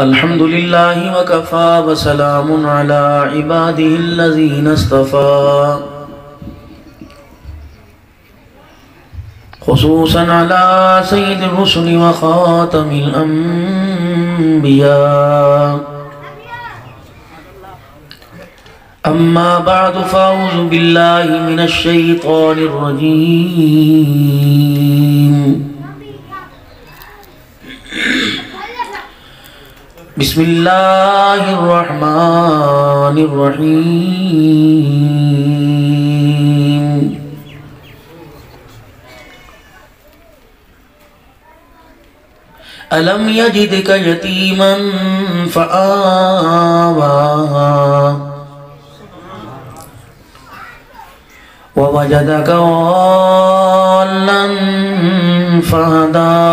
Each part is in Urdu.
الحمد لله وكفى وسلام على عباده الذين اصطفى خصوصا على سيد الرسل وخاتم الأنبياء أما بعد فأعوذ بالله من الشيطان الرجيم بسم الله الرحمن الرحيم ألم يجدك يتيما فآوى ووجدك ضالا فهدى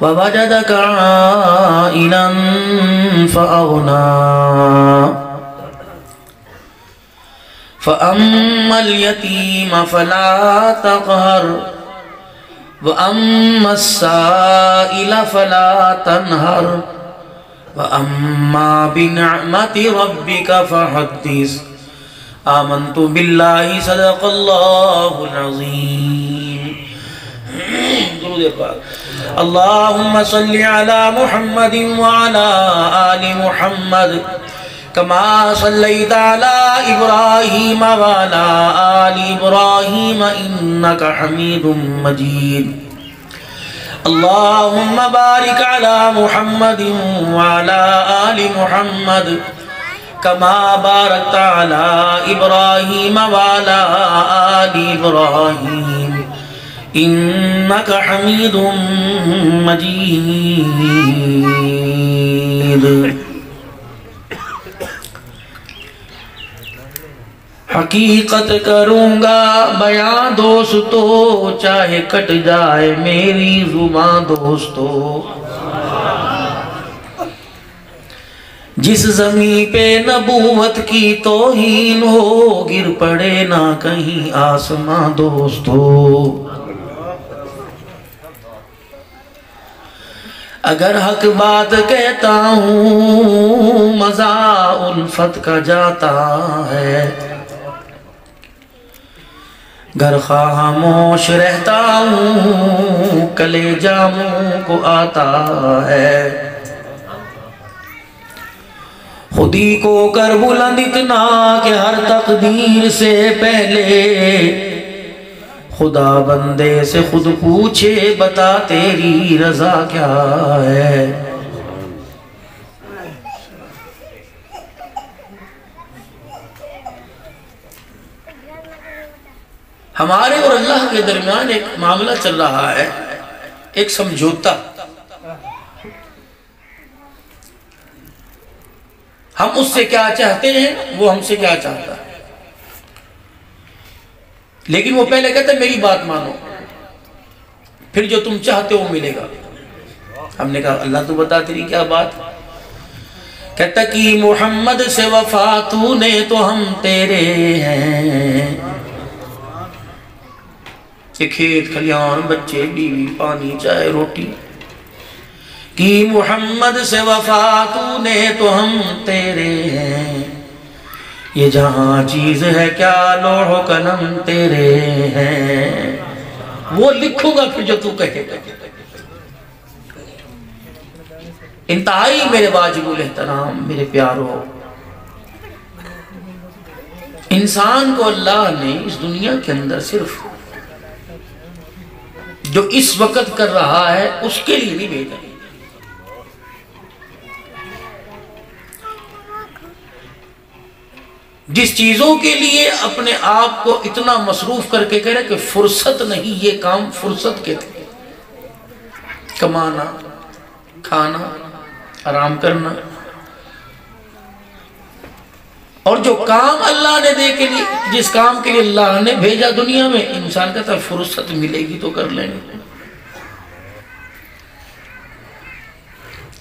ووجدك عائلا فأغنى فأما اليتيم فلا تقهر وأما السائل فلا تنهر وأما بنعمة ربك فحدث آمنت بالله صدق الله العظيم. اللهم صل على محمد وعلى آل محمد كما صليت على إبراهيم وعلى آل إبراهيم إنك حميد مجيد. اللهم بارك على محمد وعلى آل محمد كما باركت على إبراهيم وعلى آل إبراهيم إنك حميد مجيد. حقیقت کروں گا بیاں دوستو چاہے کٹ جائے میری زباں دوستو. جس زمین پہ نبوت کی توہین ہو گر پڑے نہ کہیں آسماں دوستو. اگر حق بات کہتا ہوں مزہ الفت کا جاتا ہے گر خاموش رہتا ہوں کلیجہ منہ کو آتا ہے. خودی کو کر بلند اتنا کہ ہر تقدیر سے پہلے خدا بندے سے خود پوچھے بتا تیری رضا کیا ہے. ہمارے اور اللہ کے درمیان ایک معاملہ چل رہا ہے، ایک سمجھوتا. ہم اس سے کیا چاہتے ہیں وہ ہم سے کیا چاہتا ہے، لیکن وہ پہلے کہتا ہے میری بات مانو پھر جو تم چاہتے ہو ملے گا. ہم نے کہا اللہ تو بتا تیری کیا بات. کہتا کہ محمد سے وفا تو نے تو ہم تیرے ہیں. کہ کھیت کھلیان بچے بیوی پانی چائے روٹی کی محمد سے وفا تو نے تو ہم تیرے ہیں. یہ جہاں چیز ہے کیا لوح و قلم تیرے ہیں. وہ لکھوں گا پھر جو تو کہے گا. انتہائی میرے واجب الاحترام میرے پیارو، انسان کو اللہ نے اس دنیا کے اندر صرف جو اس وقت کر رہا ہے اس کے لیے نہیں بھیجا. جس چیزوں کے لیے اپنے آپ کو اتنا مصروف کر کے کہہ رہے کہ فرصت نہیں، یہ کام فرصت کے تھے. کمانا، کھانا، آرام کرنا. اور جو کام اللہ نے دے کے لیے جس کام کے لیے اللہ نے بھیجا دنیا میں، انسان کہتا ہے فرصت ملے گی تو کر لیں گے.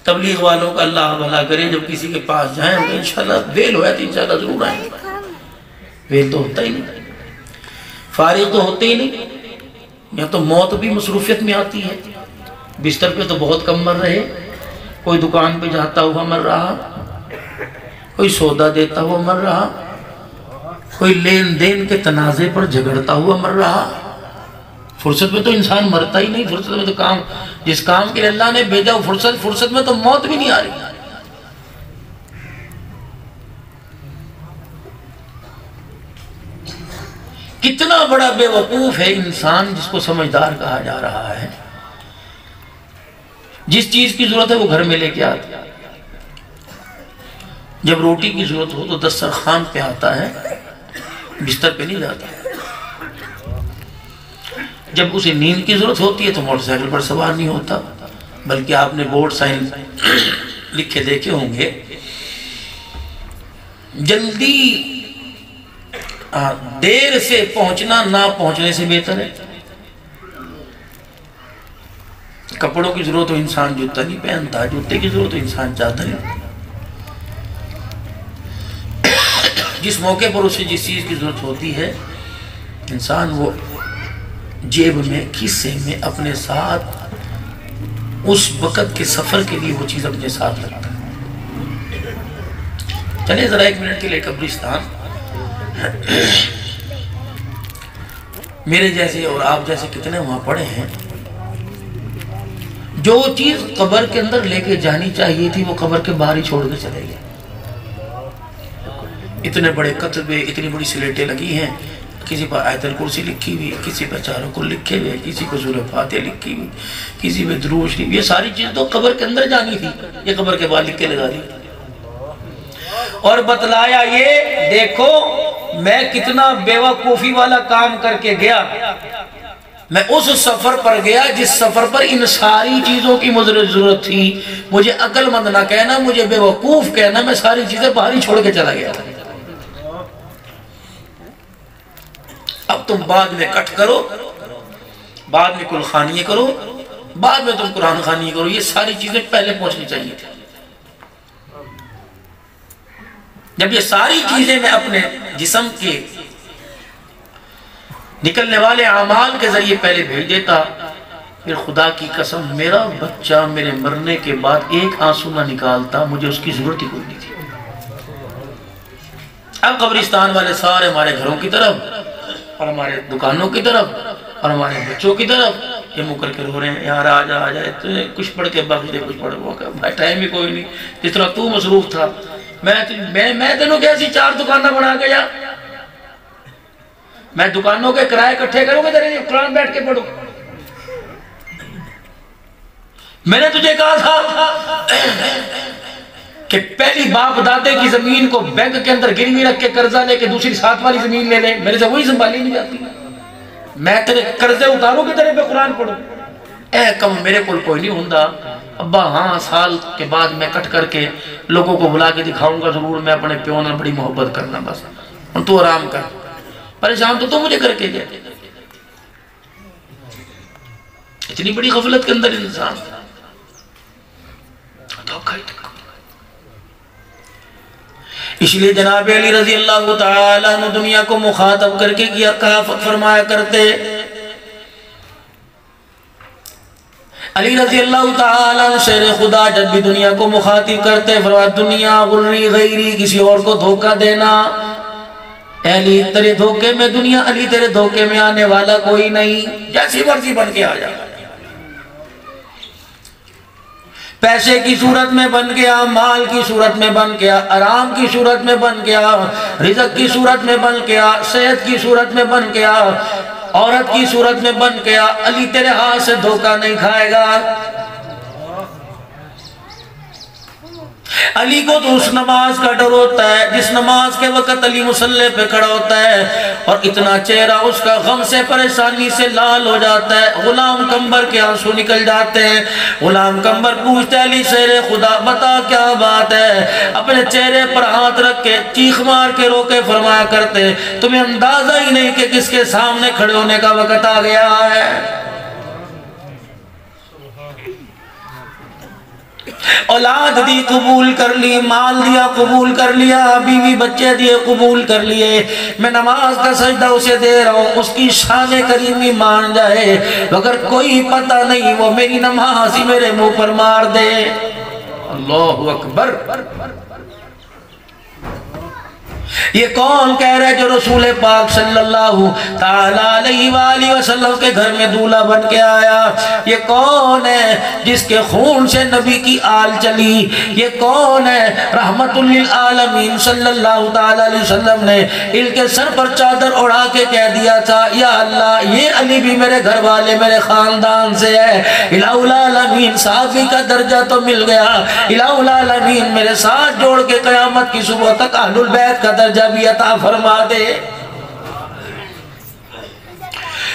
تبلیغ والوں کا اللہ بھلا کرے جب کسی کے پاس جائیں تو انشاءاللہ ویل ہویا تو انشاءاللہ ضرور آئیں گے. ویل تو ہوتا ہی نہیں، فارغ تو ہوتے ہی نہیں. یا تو موت بھی مصروفیت میں آتی ہے، بستر پہ تو بہت کم مر رہے، کوئی دکان پہ جاتا ہوا مر رہا، کوئی سودا دیتا ہوا مر رہا، کوئی لین دین کے تنازع پر جھگڑتا ہوا مر رہا۔ فرصت میں تو انسان مرتا ہی نہیں، فرصت میں تو کام، جس کام کے لیے اللہ نے بھیجا وہ فرصت میں تو موت بھی نہیں آ رہی۔ کتنا بڑا بے وقوف ہے انسان جس کو سمجھدار کہا جا رہا ہے۔ جس چیز کی ضرورت ہے وہ گھر میں لے کے آتا ہے، جب روٹی کی ضرورت ہو تو دسترخوان پہ آتا ہے، بستر پہ نہیں جاتا۔ جب اسے نیند کی ضرورت ہوتی ہے تو موٹر سائیکل پر سوار نہیں ہوتا، بلکہ آپ نے بورڈ سائن لکھے دیکھے ہوں گے، جلدی دیر سے پہنچنا نہ پہنچنے سے بہتر ہے۔ کپڑوں کی ضرورت ہو انسان جوتا نہیں پہنتا، جوتے کی ضرورت ہو انسان چادر نہیں۔ جس موقع پر اسے جس چیز کی ضرورت ہوتی ہے انسان وہ جیب میں، کھیسے میں اپنے ساتھ اس وقت کے سفر کے لیے وہ چیز اپنے ساتھ رکھتا ہے۔ چلیں ذرا ایک منٹ کے لیے قبرستان، میرے جیسے اور آپ جیسے کتنے وہاں پڑے ہیں، جو چیز قبر کے اندر لے کے جانی چاہیے تھی وہ قبر کے باہر ہی چھوڑ کے چلے گئے۔ اتنے بڑے کتبے، اتنی بڑی سلیٹیں لگی ہیں، کسی پر آیت الکرسی لکھی ہوئی، کسی پر چاروں کل لکھے ہوئے، کسی پر سورہ فاتحہ لکھی ہوئی، کسی پر درود شریف، یہ ساری چیز تو قبر کے اندر جانی تھی، یہ قبر کے باہر لکھ کے لگا دی۔ اور بتلایا یہ دیکھو میں کتنا بیوقوفی والا کام کر کے گیا، میں اس سفر پر گیا جس سفر پر ان ساری چیزوں کی مجھے ضرورت تھی۔ مجھے عقل مند نہ کہنا، مجھے بے وقوف کہنا، میں ساری چیزیں باہر ہی چھوڑ کے چلا گیا۔ اب تم بعد میں کٹ کرو، بعد میں کل خانیے کرو، بعد میں تم قرآن خانیے کرو، یہ ساری چیزیں پہلے پہنچنی چاہیے تھی۔ جب یہ ساری چیزیں میں اپنے جسم کے نکلنے والے اعمال کے ذریعے پہلے بھیج دیتا، پھر خدا کی قسم میرا بچہ میرے مرنے کے بعد ایک آنسو نہ نکالتا، مجھے اس کی ضرورت ہی کوئی نہیں تھی۔ اب قبرستان والے سارے ہمارے گھروں کی طرف اور ہمارے دکانوں کی طرف اور ہمارے بچوں کی طرف یہ منہ کر کے رو رہے ہیں، یار آ جائے کچھ پڑھ کے بخش دے، کچھ پڑھ بھائی ٹائم ہی کوئی نہیں، جس طرح تو مصروف تھا میں تینوں کیسی 4 دکانیں بنا گیا، میں دکانوں کے کرائے اکٹھے کروں گے تیرے قرآن بیٹھ کے پڑھو۔ میں نے تجھے کہا تھا کہ پہلی باپ دادے کی زمین کو بینک کے اندر گروی رکھ کے قرضہ لے کے دوسری ساتھ والی زمین لے لے، میرے سے وہی سنبھالی نہیں جاتی، میں تیرے قرضے اتاروں کہ تیرے پہ قرآن پڑھوں۔ اے کم میرے کوئی نہیں ہوندہ ابا، ہاں سال کے بعد میں کٹ کر کے لوگوں کو بلا کے دکھاؤں گا ضرور، میں اپنے پیوں نے بڑی محبت کرنا، بس اور تو آرام کر، پریشان تو مجھے کر کے گیا۔ اتنی بڑی غفلت کے اندر انسان اس لیے جناب علی رضی اللہ تعالیٰ عنہ دنیا کو مخاطب کر کے کہا فرمایا کرتے، علی رضی اللہ تعالیٰ عنہ شیر خدا جب بھی دنیا کو مخاطب کرتے فرمایا دنیا غری غیری، کسی اور کو دھوکہ دینا، اے علی تیرے دھوکے میں دنیا، علی تیرے دھوکے میں آنے والا کوئی نہیں، جیسی مرضی بن کے آ جا، پیسے کی صورت میں بن گیا، مال کی صورت میں بن گیا، آرام کی صورت میں بن گیا، رزق کی صورت میں بن گیا، صحت کی صورت میں بن گیا، عورت کی صورت میں بن گیا، علی تیرے ہاتھ سے دھوکہ نہیں کھائے گا۔ علی کو تو اس نماز کا ڈر ہوتا ہے جس نماز کے وقت علی مصلی پہ کھڑا ہوتا ہے اور اتنا چہرہ اس کا غم سے پریشانی سے لال ہو جاتا ہے، غلام کمبر کے آنسو نکل جاتے ہیں۔ غلام کمبر پوچھتے ہیں علی شیر خدا بتا کیا بات ہے، اپنے چہرے پر ہاتھ رکھ کے چیخ مار کے رو کے فرمایا کرتے تمہیں اندازہ ہی نہیں کہ کس کے سامنے کھڑے ہونے کا وقت آ گیا ہے۔ اولاد دی قبول کر لی، مال دیا قبول کر لیا، بیوی بچے دیے قبول کر لیے، میں نماز کا سجدہ اسے دے رہا ہوں اس کی شان کریمی مان جائے، اگر کوئی پتہ نہیں وہ میری نماز ہی میرے منہ پر مار دے۔ اللہ اکبر. یہ کون کہہ رہا ہے جو رسول پاک صلی اللہ تعالیٰ علیہ وآلہ وسلم کے گھر میں دولہا بن کے آیا؟ یہ کون ہے جس کے خون سے نبی کی آل چلی؟ یہ کون ہے رحمت للعالمین صلی اللہ تعالیٰ علیہ وسلم نے ان کے سر پر چادر اڑا کے کہہ دیا تھا یا اللہ یہ علی بھی میرے گھر والے میرے خاندان سے ہے، الہ العالمین صحابی کا درجہ تو مل گیا، الہ العالمین میرے ساتھ جوڑ کے قیامت کی صبح تک اہل البیت کا درجہ بھی عطا فرما دے.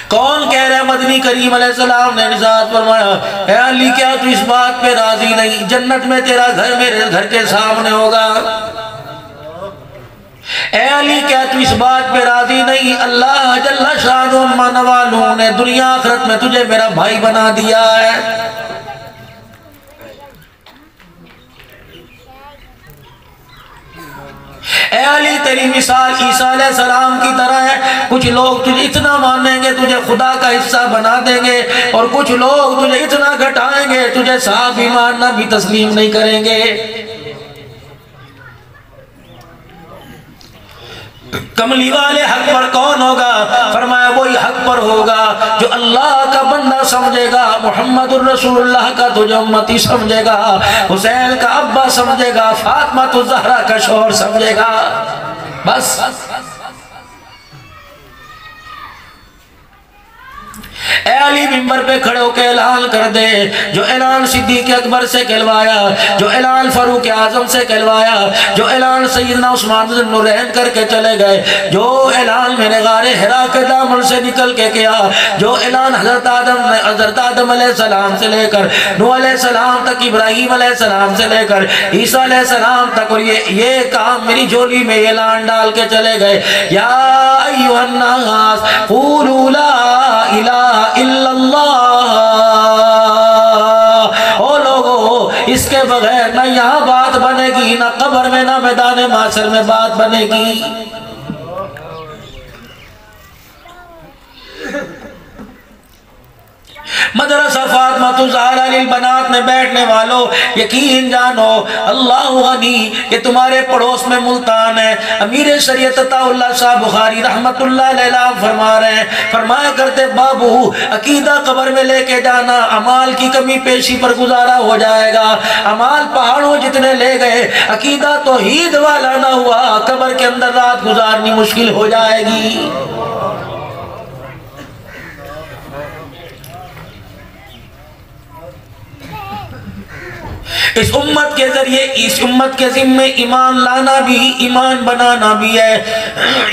کون کہہ رہا ہے؟ مدنی کریم علیہ السلام نے ارشاد فرمایا اے علی کیا تو اس بات پہ راضی نہیں جنت میں تیرا گھر میرے گھر کے سامنے ہوگا؟ اے علی کیا تو اس بات پہ راضی نہیں اللہ جل شانہ من والوں نے دنیا آخرت میں تجھے میرا بھائی بنا دیا ہے؟ اے علی تیری مثال عیسیٰ علیہ السلام کی طرح ہے، کچھ لوگ تجھے اتنا مانیں گے تجھے خدا کا حصہ بنا دیں گے، اور کچھ لوگ تجھے اتنا گھٹائیں گے تجھے صحابی ماننا بھی تسلیم نہیں کریں گے. کملی والے حق پر کون ہوگا؟ فرمایا وہی حق پر ہوگا جو اللہ کا بندہ سمجھے گا، محمد الرسول اللہ کا تجھے امتی سمجھے گا، حسین کا ابا سمجھے گا، فاطمہ الزہرا کا شوہر سمجھے گا. بس اے علی منبر پہ کھڑے ہو کے اعلان کر دے جو اعلان صدیق اکبر سے کہلوایا، جو اعلان فاروق اعظم سے کہلوایا، جو اعلان سیدنا عثمان بن نورین کر کے چلے گئے، جو اعلان میں نے غار حرا کے دامن سے نکل کے کیا، جو اعلان حضرت آدم علیہ السلام سے لے کر نوح علیہ السلام تک، ابراہیم علیہ السلام سے لے کر عیسیٰ علیہ السلام تک، اور یہ کام میری جھولی میں اعلان ڈال کے چلے گئے. یا ایھا الناس قولوا لا الہ الا اللہ، او لوگو اس کے بغیر نہ یہاں بات بنے گی، نہ قبر میں نہ میدان محشر میں بات بنے گی. مدرسہ فاطمہ الزہرا للبنات میں بیٹھنے والوں یقین جانو اللہ غنی کہ تمہارے پڑوس میں ملتان ہے. امیر شریعت عطا اللہ شاہ بخاری رحمت اللہ علیہ فرما رہے ہیں، فرمایا کرتے بابو عقیدہ قبر میں لے کے جانا امال کی کمی پیشی پر گزارا ہو جائے گا. امال پہاڑوں جتنے لے گئے عقیدہ توحید والا نہ ہوا قبر کے اندر رات گزارنی مشکل ہو جائے گی. اس امت کے ذریعے اس امت کے ذمے ایمان لانا بھی ایمان بنانا بھی ہے،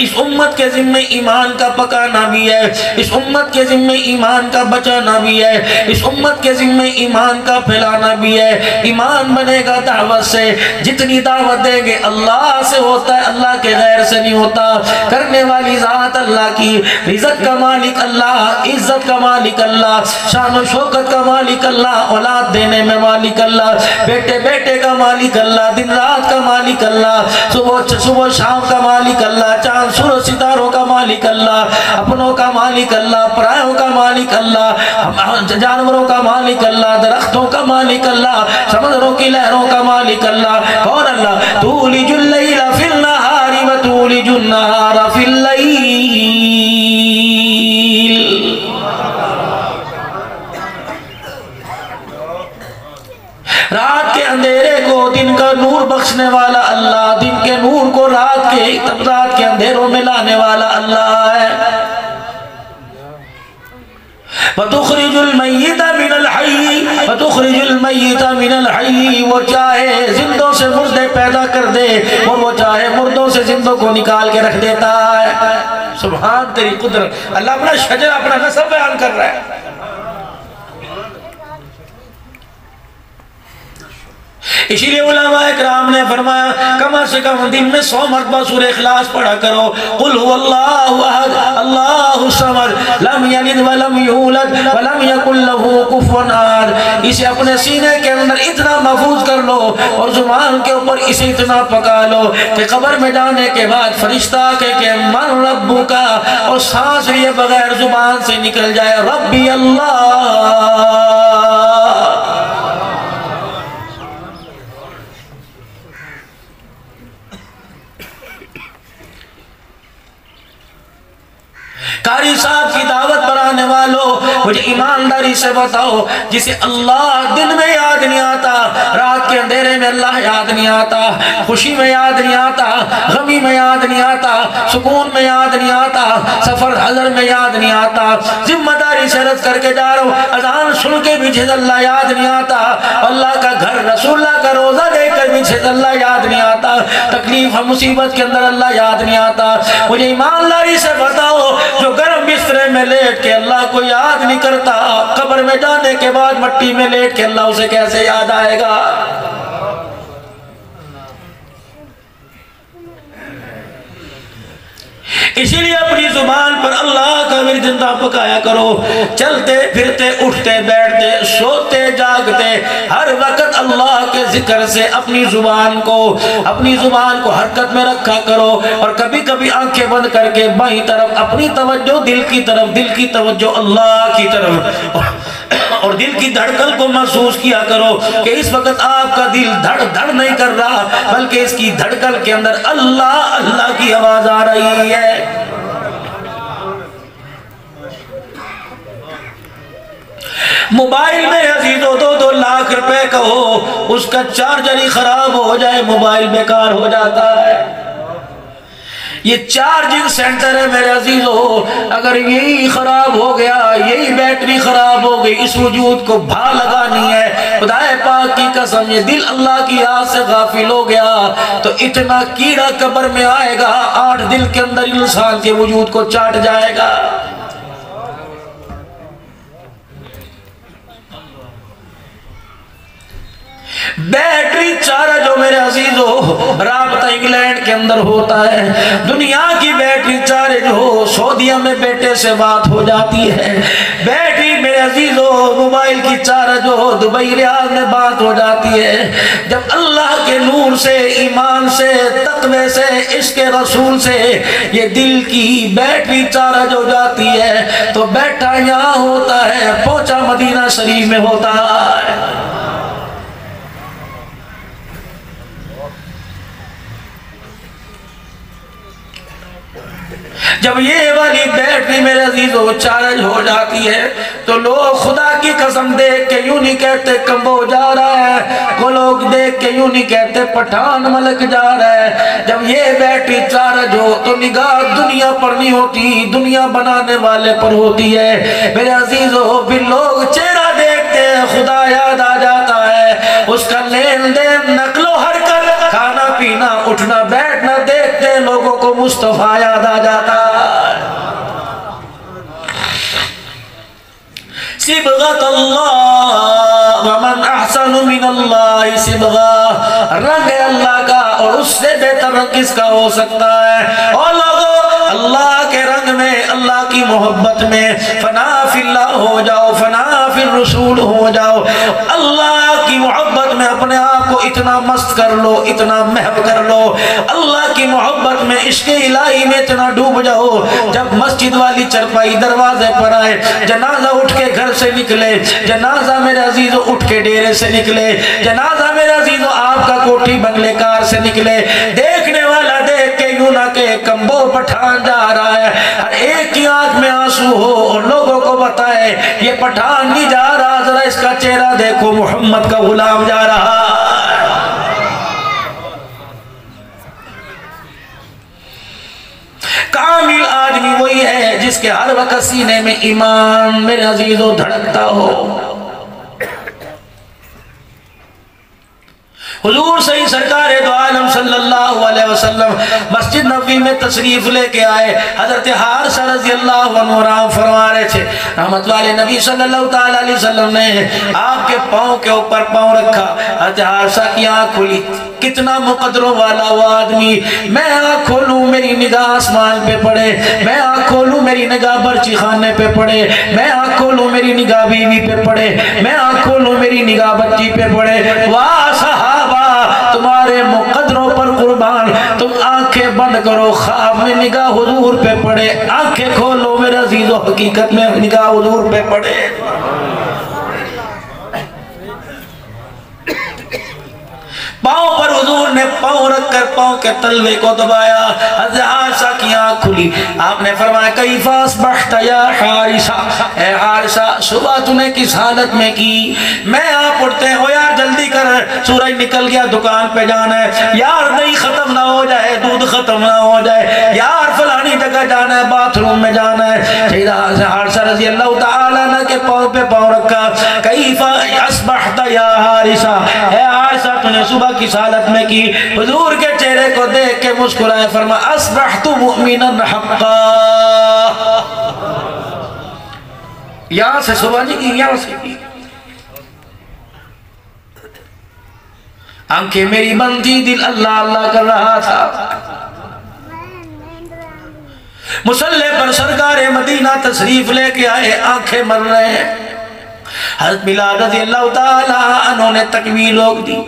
اس امت کے ذمے ایمان کا پکانا بھی ہے، اس امت کے ذمے ایمان کا بچانا بھی ہے، اس امت کے ذمے ایمان کا پھیلانا بھی ہے. ایمان بنے گا دعوت سے، جتنی دعوت دیں گے اللہ سے ہوتا ہے، اللہ کے غیر سے نہیں ہوتا. کرنے والی ذات اللہ کی، رزق کا مالک اللہ، عزت کا مالک اللہ، شان و شوکت کا مالک اللہ، اولاد دینے میں مالک اللہ، بیٹے بیٹے کا مالک اللہ، دن رات کا مالک اللہ، صبح شام کا مالک اللہ، چاند سورج ستاروں کا مالک اللہ، اپنوں کا مالک اللہ، پرائیوں کا مالک اللہ، جانوروں کا مالک اللہ، درختوں کا مالک اللہ، سمندروں کی لہروں کا مالک اللہ. کون اللہ؟ تولج اللیل فی النہار و تولج النہار فی اللیل. رات کے اندھیرے کو دن کا نور بخشنے والا اللہ، دن کے نور کو رات کے اندھیروں میں لانے والا اللہ ہے. وَتُخْرِجُ الْمَيِّتَ مِنَ الْحَيِّ وَتُخْرِجُ الْمَيِّتَ مِنَ الْحَيِّ. وہ چاہے زندوں سے مردے پیدا کر دے اور وہ چاہے مردوں سے زندوں کو نکال کے رکھ دیتا ہے. سبحان تیری قدرت. اللہ اپنا شجر اپنا نسب بیان کر رہا ہے. اسی لیے علماء اکرام نے فرمایا کم سے کم دن میں 100 مرتبہ سورہ اخلاص پڑھا کرو. قل هو اللہ احد اللہ الصمد لم یلد ولم یولد ولم یکن له کفوا احد. اسے اپنے سینے کے اندر اتنا محفوظ کر لو اور زبان کے اوپر اسے اتنا پکا لو کہ قبر میں جانے کے بعد فرشتہ کہ من ربک، اور سانس لیے بغیر زبان سے نکل جائے ربی اللہ. قاری صاحب کی دعوت پر آنے والوں مجھے ایمانداری سے بتاؤ، جسے اللہ دن میں یاد نہیں آتا، رات کے اندھیرے میں اللہ یاد نہیں آتا، خوشی میں یاد نہیں آتا، غمی میں یاد نہیں آتا، سکون میں یاد نہیں آتا، سفر حضر میں یاد نہیں آتا، ذمہ داری سے عرض کر کے جا رہا ہوں، اذان سن کے بھی جھے اللہ یاد نہیں آتا، اللہ کا گھر رسول اللہ کا روزہ دیکھ کر بھی جھے اللہ یاد نہیں آتا، تکلیف مصیبت کے اندر اللہ یاد نہیں آتا۔ مجھے ایمانداری سے بتاؤ، جو گرم بسترے میں لیٹ کے اللہ کو یاد نہیں کرتا، قبر میں جانے کے بعد مٹی میں لیٹ کے اللہ اسے کیسے یاد آئے گا؟ اسی لیے اپنی زبان پر اللہ کا ورد زندہ پکایا کرو، چلتے پھرتے اٹھتے بیٹھتے سوتے جاگتے ہر وقت اللہ کے ذکر سے اپنی زبان کو حرکت میں رکھا کرو، اور کبھی کبھی آنکھیں بند کر کے بائیں طرف اپنی توجہ دل کی توجہ اللہ کی طرف، اور دل کی دھڑکن کو محسوس کیا کرو کہ اس وقت آپ کا دل دھڑ نہیں کر رہا، بلکہ اس کی دھڑکن کے اندر اللہ اللہ کی آواز آ رہی ہے۔ موبائل میں عزیزو 2-2 لاکھ روپے کا ہو، اس کا چارجر ہی خراب ہو جائے موبائل بیکار ہو جاتا ہے۔ یہ چارجنگ سینٹر ہے میرے عزیزو، اگر یہی خراب ہو گیا، یہی بیٹری خراب ہو گئی، اس وجود کو بھا لگانی ہے، خدا پاک کی قسم یہ دل اللہ کی یاد سے غافل ہو گیا تو اتنا کیڑا قبر میں آئے گا، 8 دل کے اندر انسان کے وجود کو چاٹ جائے گا۔ بیٹری چارج ہو میرے عزیزو، رابطہ انگلینڈ کے اندر ہوتا ہے، دنیا کی بیٹری چارج ہو، سعودیہ میں بیٹے سے بات ہو جاتی ہے، بیٹری میرے عزیزو موبائل کی چارج ہو، دبئی ریاض میں بات ہو جاتی ہے۔ جب اللہ کے نور سے، ایمان سے، تقوی سے، عشق رسول سے یہ دل کی بیٹری چارج ہو جاتی ہے تو بیٹھا یہاں ہوتا ہے، پہنچا مدینہ شریف میں ہوتا ہے۔ جب یہ والی بیٹری میرے عزیزو چارج ہو جاتی ہے تو لوگ خدا کی قسم دیکھ کے یوں نہیں کہتے کمبو جا رہا ہے، وہ لوگ دیکھ کے یوں نہیں کہتے پٹھان ملک جا رہا ہے۔ جب یہ بیٹری چارج ہو تو نگاہ دنیا پر نہیں ہوتی، دنیا بنانے والے پر ہوتی ہے میرے عزیزو۔ پھر لوگ چہرہ دیکھتے ہیں، خدا یاد آ جاتا ہے، اس کا لین دین نقل و حرکت، کھانا پینا اٹھنا بیٹھنا دیکھتے لوگوں کو مصطفیٰ یاد آ جاتا ہے۔ صبغت اللہ ومن احسن من اللہ صبغہ، رنگ ہے اللہ کا اور اس سے بہتر رنگ کس کا ہو سکتا ہے؟ اور لوگوں اللہ کے رنگ میں، اللہ کی محبت میں فنا فی اللہ ہو جاؤ، فنا فی الرسول ہو جاؤ، اللہ کی محبت میں اپنے آپ کو اتنا مست کر لو، اتنا محو کر لو، اللہ کی محبت میں عشق الہی میں اتنا ڈوب جاؤ، جب مسجد والی چرپائی دروازے پر آئے، جنازہ اٹھ کے گھر سے نکلے، جنازہ میرے عزیزو اٹھ کے ڈیرے سے نکلے، جنازہ میرے عزیزو آپ کا کوٹھی بنگلے کار سے نکلے، دیکھنے والا دیکھ کے یوں نہ کہ کمبو پٹھان جا رہا ہے، ہر ایک کی آنکھ میں آنسو ہو اور لوگوں کو بتائے یہ پٹھان نہیں جا رہا، ذرا اس کا چہرہ دیکھو محمد کا غلام جا رہا ہے۔ کامل آدمی وہی ہے جس کے ہر وقت سینے میں ایمان میرے عزیزو دھڑکتا ہو۔ حضور صحیح سرکار دو عالم صلی اللہ علیہ وسلم مسجد نبوی میں تشریف لے کے آئے، حضرت حارثہ رضی اللہ عنہ رام فرما رہے تھے، رحمت والے نبی صلی اللہ علیہ وسلم نے آپ کے پاؤں کے اوپر پاؤں رکھا، حضرت حارثہ کی آنکھ کھلی، کتنا مقدروں والا وہ آدمی، میں آنکھ کھولوں میری نگاہ آسمان پہ پڑے، میں آنکھ کھولوں میری نگاہ برچی خانے پہ پڑے، میں آنکھ کھولوں میری نگاہ بیوی پہ پڑے، میں آنکھ کھولوں میری نگاہ بچی پہ پڑے، واہ صحابہ تمہارے مقدروں پر قربان، تم آنکھیں بند کرو، خواب میں نگاہ حضور پہ پڑے، آنکھیں کھولو میرے عزیزو حقیقت میں نگاہ حضور پہ پڑے۔ پاؤں پر حضور آپ نے پاؤں رکھ کر پاؤں کے تلوے کو دبایا، حضرت عائشہ کی آنکھ کھلی، آپ نے فرمایا کیف اصبحت یا حارثہ، اے حارثہ صبح تو نے کس حالت میں کی؟ میں آپ اٹھتے ہیں، ہو یار جلدی کر سورج نکل گیا دکان پہ جانا ہے، یار دہی ختم نہ ہو جائے، دودھ ختم نہ ہو جائے، یار فلانی جگہ جانا ہے، باتھ روم میں جانا ہے۔ سیدہ حارثہ رضی اللہ تعالیٰ عنہ کے پاؤں پہ پاؤں رکھا، کیف اصبحت یا حارثہ، اے حارثہ تو نے صبح کس حالت میں کی؟ حضور کے چہرے کو دیکھ کے مسکرائے، فرمایا اصبحت مؤمنا حقا۔ یہاں سے صبح نہیں کی، یہاں سے کی، آنکھیں میری بند تھی، دل اللہ اللہ کر رہا تھا۔ مصلی پر سرکار مدینہ تشریف لے کے آئے، آنکھیں مر رہے ہیں۔ حضرت بلال رضی اللہ تعالیٰ عنہ نے تکبیر روک دی،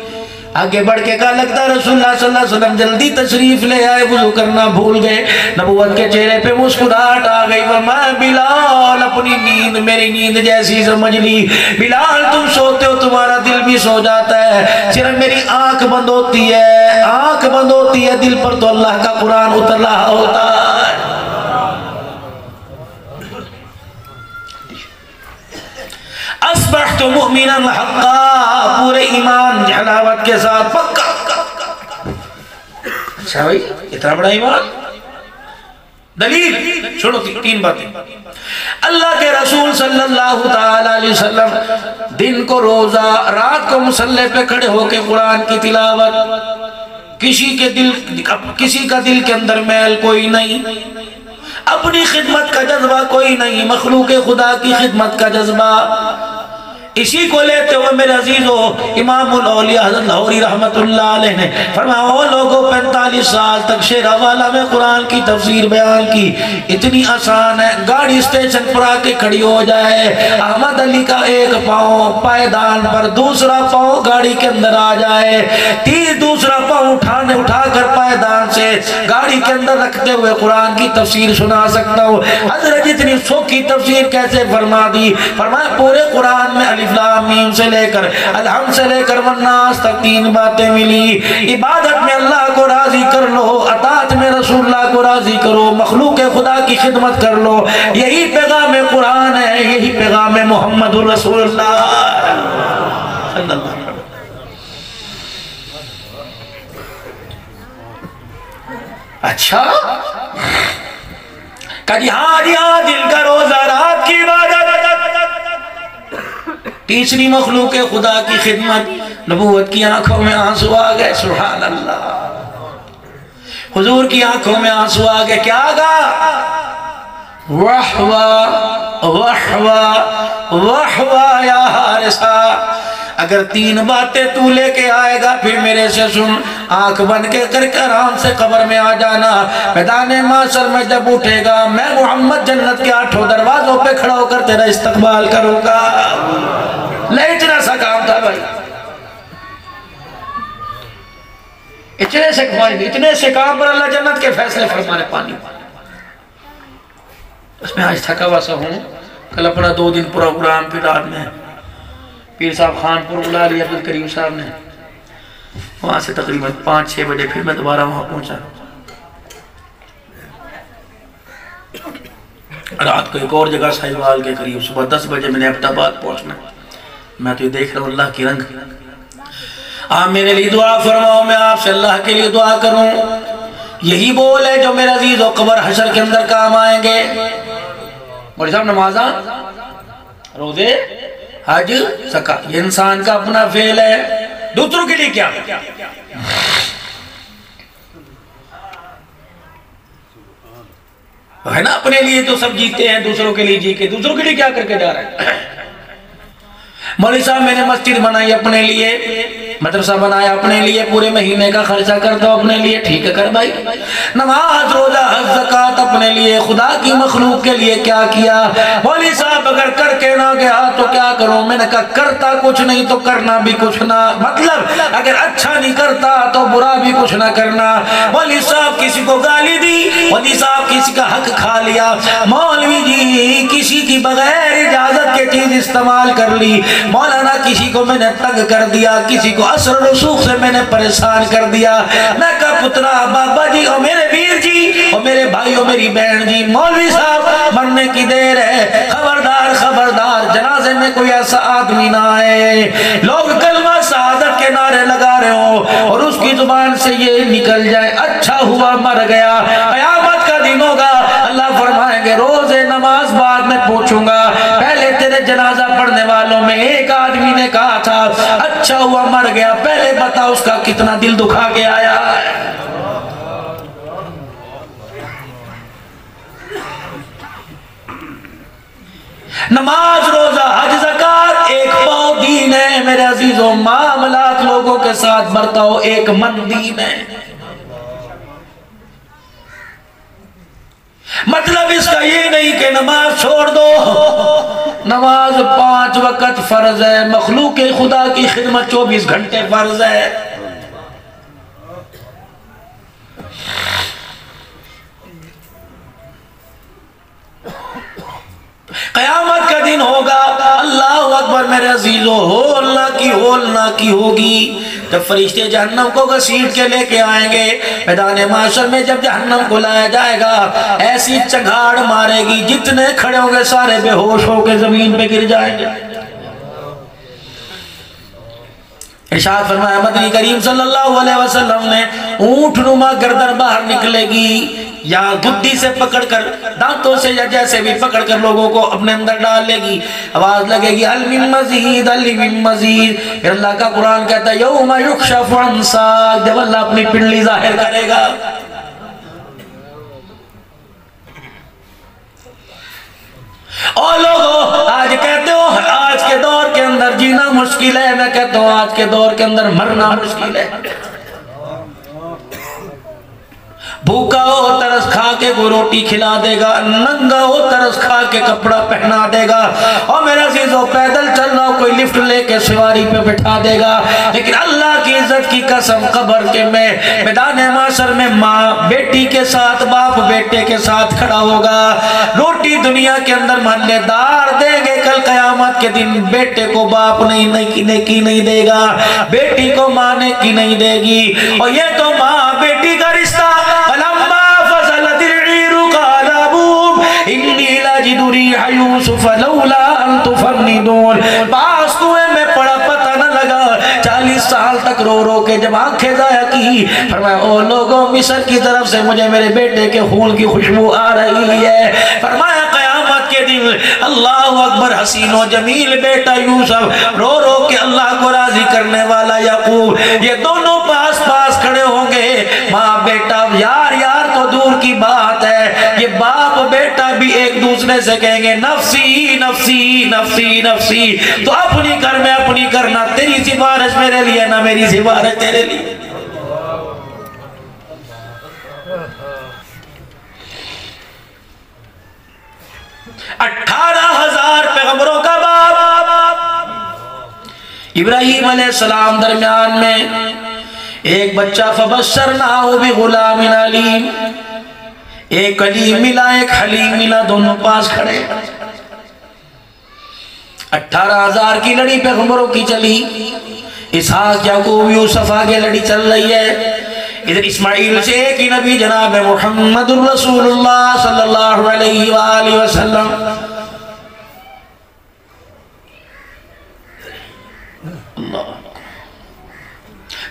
آگے بڑھ کے کہا لگتا ہے رسول اللہ صلی اللہ علیہ وسلم جلدی تشریف لے آئے، وضو کرنا بھول گئے۔ نبوت کے چہرے پہ مسکراہٹ آ گئی، فرمایا بلال اپنی نیند میری نیند جیسی سمجھ لی، بلال تم سوتے ہو تمہارا دل بھی سو جاتا ہے، صرف میری آنکھ بند ہوتی ہے، آنکھ بند ہوتی ہے، دل پر تو اللہ کا قرآن اتر رہا ہوتا ہے۔ اصبحت مؤمنا حقا، پورے ایمان حلاوت کے ساتھ پکا۔ اچھا بھائی اتنا بڑا ایمان، دلیل چھوڑو، تین باتیں۔ اللہ کے رسول صلی اللہ تعالی علیہ وسلم دن کو روزہ، رات کو مصلی پہ کھڑے ہو کے قرآن کی تلاوت، کسی کا دل کے اندر میل کوئی نہیں، اپنی خدمت کا جذبہ کوئی نہیں، مخلوق خدا کی خدمت کا جذبہ۔ اسی کو لیتے ہوئے میرے عزیزو امام الاولیاء حضرت لاہوری رحمت اللہ علیہ نے فرمایا وہ لوگوں 45 سال تک شیرہ والا میں قرآن کی تفسیر بیان کی، اتنی آسان ہے، گاڑی اسٹیشن پر آ کے کھڑی ہو جائے، احمد علی کا ایک پاؤں پائیدان پر، دوسرا پاؤں گاڑی کے اندر آ جائے، دوسرا پاؤں اٹھا کر پائیدان سے گاڑی کے اندر رکھتے ہوئے قرآن کی تفسیر سنا سکتا ہوں۔ حضرت جتنی سوکھی تفسیر کیسے فرما دی، فرمایا پورے قرآن میں الف لام میم سے لے کر الحمد سے لے کر والناس تک 3 باتیں ملی، عبادت میں اللہ کو راضی کر لو، اطاعت میں رسول اللہ کو راضی کرو، مخلوق خدا کی خدمت کر لو، یہی پیغام قرآن ہے، یہی پیغام محمد رسول اللہ صلی اللہ علیہ وسلم۔ اچھا کہ جی ہاں دل کا روزہ رات کی عبادت، تیسری مخلوق خدا کی خدمت، نبوت کی آنکھوں میں آنسو آ گئے، سبحان اللہ، حضور کی آنکھوں میں آنسو آ گئے، کیا آگا؟ وحوا وحوا وحوا یا حارثہ، اگر 3 باتیں تو لے کے آئے گا پھر میرے سے سن، آنکھ بند کے کر کے آرام سے قبر میں آ جانا، میدان محشر میں جب اٹھے گا میں محمد جنت کے 8 دروازوں پہ کھڑا ہو کر تیرا استقبال کروں گا۔ لے اتنا سا کام تھا بھائی، اتنے سے کام پر اللہ جنت کے فیصلے فرمانے پانی، اس میں آج تھکا ہوا سا ہوں، کل اپنا 2 دن پروگرام پھر رات میں پیر صاحب خان پور بلا لیا عبدالکریم صاحب نے، وہاں سے تقریباً 5-6 بجے پھر میں دوبارہ وہاں پہنچا، رات کو ایک اور جگہ ساہیوال کے قریب، صبح 10 بجے میں نے احمد آباد پہنچنا، میں تو یہ دیکھ رہا ہوں اللہ کی رنگ، آپ میرے لیے دعا فرماؤ، میں آپ سے اللہ کے لیے دعا کروں، یہی بول ہے جو میرے عزیز و قبر حشر کے اندر کام آئیں گے۔ مولی صاحب نمازاں، روزے، حج، زکات، یہ انسان کا اپنا فعل ہے، دوسروں کے لیے کیا ہے نا، اپنے لیے تو سب جیتے ہیں، دوسروں کے لیے جی کے، دوسروں کے لیے کیا کر کے جا رہے ہیں؟ مولی صاحب میں نے مسجد بنائی اپنے لیے، مدرسہ بنایا اپنے لیے، پورے مہینے کا خرچہ کر دو اپنے لیے، ٹھیک ہے کر بھائی، نماز روزہ حج زکات اپنے لیے، خدا کی مخلوق کے لیے کیا کیا؟ مولی صاحب اگر کر کے نہ گیا تو کیا کروں؟ میں نے کہا کرتا کچھ نہیں تو کرنا بھی کچھ نہ، مطلب اگر اچھا نہیں کرتا تو برا بھی کچھ کچھ نہ کرنا. مولوی صاحب کسی کو گالی دی, مولوی صاحب کسی کا حق کھا لیا, مولوی جی کسی کی بغیر اجازت کے چیز استعمال کر لی, مولانا کسی کو میں نے تنگ کر دیا, کسی کو اثر رسوخ سے میں نے پریشان کر دیا. میں کہا پترا, بابا جی اور میرے ویر جی اور میرے بھائی اور میری بہن جی, مولوی صاحب مرنے کی دیر ہے, خبردار خبردار جنازے میں کوئی ایسا آدمی نہ آئے. لوگ کلمہ شہادت کے نعرے لگا رہے ہو اور اس کی زبان سے یہ نکل جائے اچھا ہوا مر گیا, قیامت کا دن ہوگا, اللہ فرمائیں گے روز نماز بعد میں پوچھوں گا, پہلے تیرے جنازہ پڑھنے والوں میں ایک آدمی نے کہا تھا اچھا ہوا مر گیا, پہلے بتا اس کا کتنا دل دکھا کے آیا ہے. نماز, روزہ, حج, زکات ایک پاؤ دین ہے میرے عزیزوں. معاملات لوگوں کے ساتھ برتاؤ ایک من دین ہے. مطلب اس کا یہ نہیں کہ نماز چھوڑ دو, نماز 5 وقت فرض ہے, مخلوق خدا کی خدمت 24 گھنٹے فرض ہے. قیامت کا دن ہوگا, اللہ اکبر میرے عزیزو, ہولنا کی ہوگی. جب فرشتے جہنم کو گھسیٹ کے لے کے آئیں گے میدان محشر میں, جب جہنم کو لایا جائے گا ایسی چنگھاڑ مارے گی جتنے کھڑے ہوں گے سارے بے ہوش ہو کے زمین پہ گر جائیں گے. ارشاد فرمایا مدنی کریم صلی اللہ علیہ وسلم نے, اونٹ نما گردن باہر نکلے گی, یا گدی سے پکڑ کر, دانتوں سے یا جیسے بھی پکڑ کر لوگوں کو اپنے اندر ڈال لے گی, آواز لگے گی حل من مزید, حل من مزید. پھر اللہ کا قرآن کہتا ہے یوم یکشف عن ساق, جب اللہ اپنی پنڈلی ظاہر کرے گا. اور لوگوں آج کہتے ہو آج کے دور کے اندر جینا مشکل ہے, میں کہتا ہوں آج کے دور کے اندر مرنا مشکل ہے. بھوکا ہو ترس کھا کے کوئی روٹی کھلا دے گا, ننگا ہو ترس کھا کے کپڑا پہنا دے گا, اور میرا عزیزو پیدل چل رہا ہو کوئی لفٹ لے کے سواری پہ بٹھا دے گا. لیکن اللہ کی عزت کی قسم قبر کے میں میدان محشر میں ماں بیٹی کے ساتھ, باپ بیٹے کے ساتھ کھڑا ہوگا. روٹی دنیا کے اندر محلے دار دیں گے, کل قیامت کے دن بیٹے کو باپ نیکی نہیں دے گا, بیٹی کو ماں نیکی نہیں دے گی. اور یہ تو ماں بیٹی کا رشتہ, یوسف لولا ان تفندون, پاس کنویں میں پڑا پتہ نہ لگا, 40 سال تک رو رو کے جب آنکھیں ضائع کی, فرمایا او لوگوں مصر کی طرف سے مجھے میرے بیٹے کے خون کی خوشبو آ رہی ہے. فرمایا قیامت کے دن اللہ اکبر حسین و جمیل بیٹا یوسف رو رو کے اللہ کو راضی کرنے والا یعقوب, یہ دونوں پاس پاس کھڑے ہوں گے. ماں بیٹا یار تو دور کی بات ہے, یہ باپ بیٹا بھی ایک دوسرے سے کہیں گے نفسی نفسی نفسی نفسی. تو اپنی کر میں اپنی کرنا, تیری سفارش میرے لیے نہ میری سفارش تیرے لیے. اٹھارہ 18,000 پیغمبروں کا باپ ابراہیم علیہ السلام, درمیان میں ایک بچہ فبشرناہ بغلام علیم, ایک علیم ملا ایک حلیم ملا, دونوں پاس کھڑے. 18,000 کی لڑی پیغمبروں کی چلی, اسحاق یعقوب یوسف آگے لڑی چل رہی ہے. ادھر اسماعیل سے ایک ہی نبی جناب محمد رسول اللہ صلی اللہ علیہ وآلہ وسلم.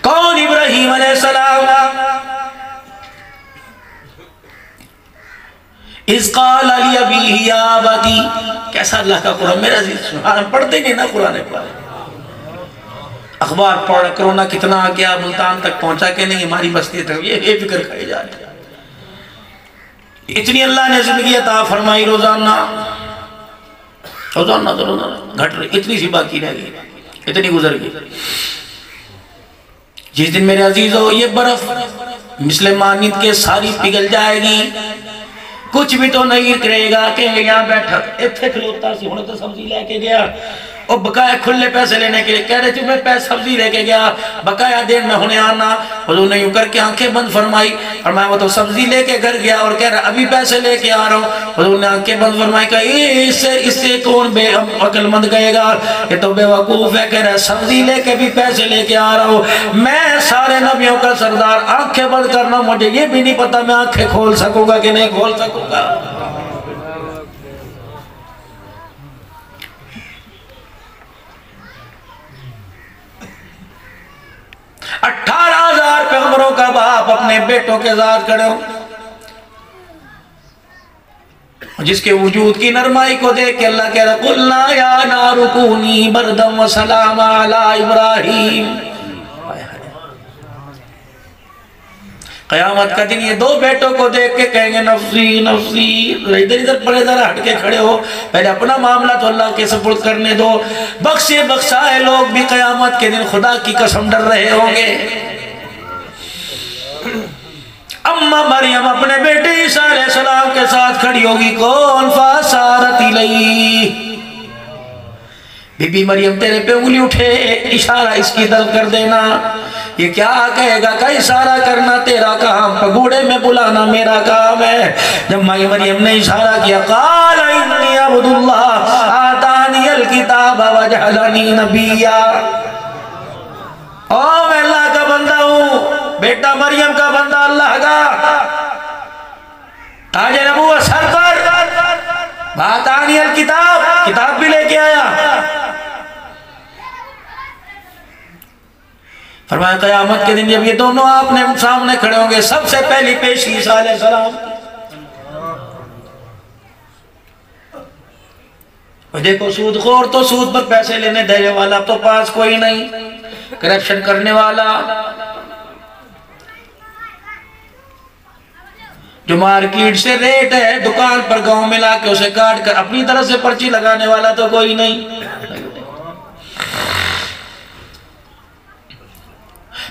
کون؟ ابراہیم علیہ السلام. اذ قال لأبیہ یا ابتی, کیسا اللہ کا قرآن میرا عزیز, ہم پڑھتے نہیں نا قرآن پاک, اخبار پڑھ کرونا کتنا آ گیا, ملتان تک پہنچا کہ نہیں, ہماری بستی تک یہ فکر کھائی جا رہی ہے. اتنی اللہ نے زندگی عطا فرمائی, روزانہ گھٹ رہی, اتنی سی باقی رہ گئی, اتنی گزر گئی. جس دن میرے عزیزو یہ برف مثل مانند کے ساری پگھل جائے گی, کچھ بھی تو نہیں کرے گا کہ یہاں بیٹھا ایتھے کھلوتا سی ہونے تو سبزی لے کے گیا, اور بقایا کھلے پیسے لینے کے لیے کہہ رہے تھے میں پیسے سبزی لے کے گیا بقایا دین میں ہونے آنا. حضور نے یوں کر کے آنکھیں بند فرمائی فرمایا وہ تو سبزی لے کے گھر گیا اور کہہ رہا ابھی پیسے لے کے آ رہا ہوں. حضور نے آنکھیں بند فرمائی کہا اس سے کون بے عقل مند گئے گا یہ تو بے وقوف ہے. کہہ رہا سبزی لے کے بھی پیسے لے کے آ رہا ہوں. میں سارے نبیوں کا سردار آنکھیں بند کرنا مجھے یہ بھی نہیں پتا میں آنکھیں کھول سکوں گا کہ نہیں کھول سکوں گا. 18,000 پیغمبروں کا باپ اپنے بیٹوں کے ذات کھڑے ہوں جس کے وجود کی نرمائی کو دیکھ کے اللہ کہہ رہا قُلْنَا يَا نَارُ كُونِي بَرْدًا وَسَلَامًا عَلَىٰ إِبْرَاهِيمَ. قیامت کا دن یہ دو بیٹوں کو دیکھ کے کہیں گے نفسی نفسی. ادھر ادھر پڑے ذرا ہٹ کے کھڑے ہو پہلے اپنا معاملہ تو اللہ کے سپرد کرنے دو. بخشے بخشائے لوگ بھی قیامت کے دن خدا کی قسم ڈر رہے ہوں گے. اماں مریم اپنے بیٹے عیسیٰ علیہ السلام کے ساتھ کھڑی ہوگی کون فاسارت الیہ. بی بی مریم تیرے پہ انگلی اٹھے اشارہ اس کی طرف کر دینا. یہ کیا کہے گا کہ اشارہ کرنا تیرا کام پگوڑے میں بلانا میرا کام ہے. جب مائی مریم نے اشارہ کیا قال انی عبد اللہ آتانی الکتاب وجعلنی نبیا. میں اللہ کا بندہ ہوں بیٹا مریم کا بندہ اللہ کا تاج نبوت سر پر آتانی الکتاب کتاب بھی لے کے آیا. فرمایا قیامت کے دن جب یہ دونوں آپ نے سامنے کھڑے ہوں گے سب سے پہلی پیشی عیسیٰ علیہ السلام. دیکھو سود خور تو سود پر پیسے لینے دینے والا تو پاس کوئی نہیں. کرپشن کرنے والا جو مارکیٹ سے ریٹ ہے دکان پر گاؤں میں لا کے اسے کاٹ کر اپنی طرف سے پرچی لگانے والا تو کوئی نہیں.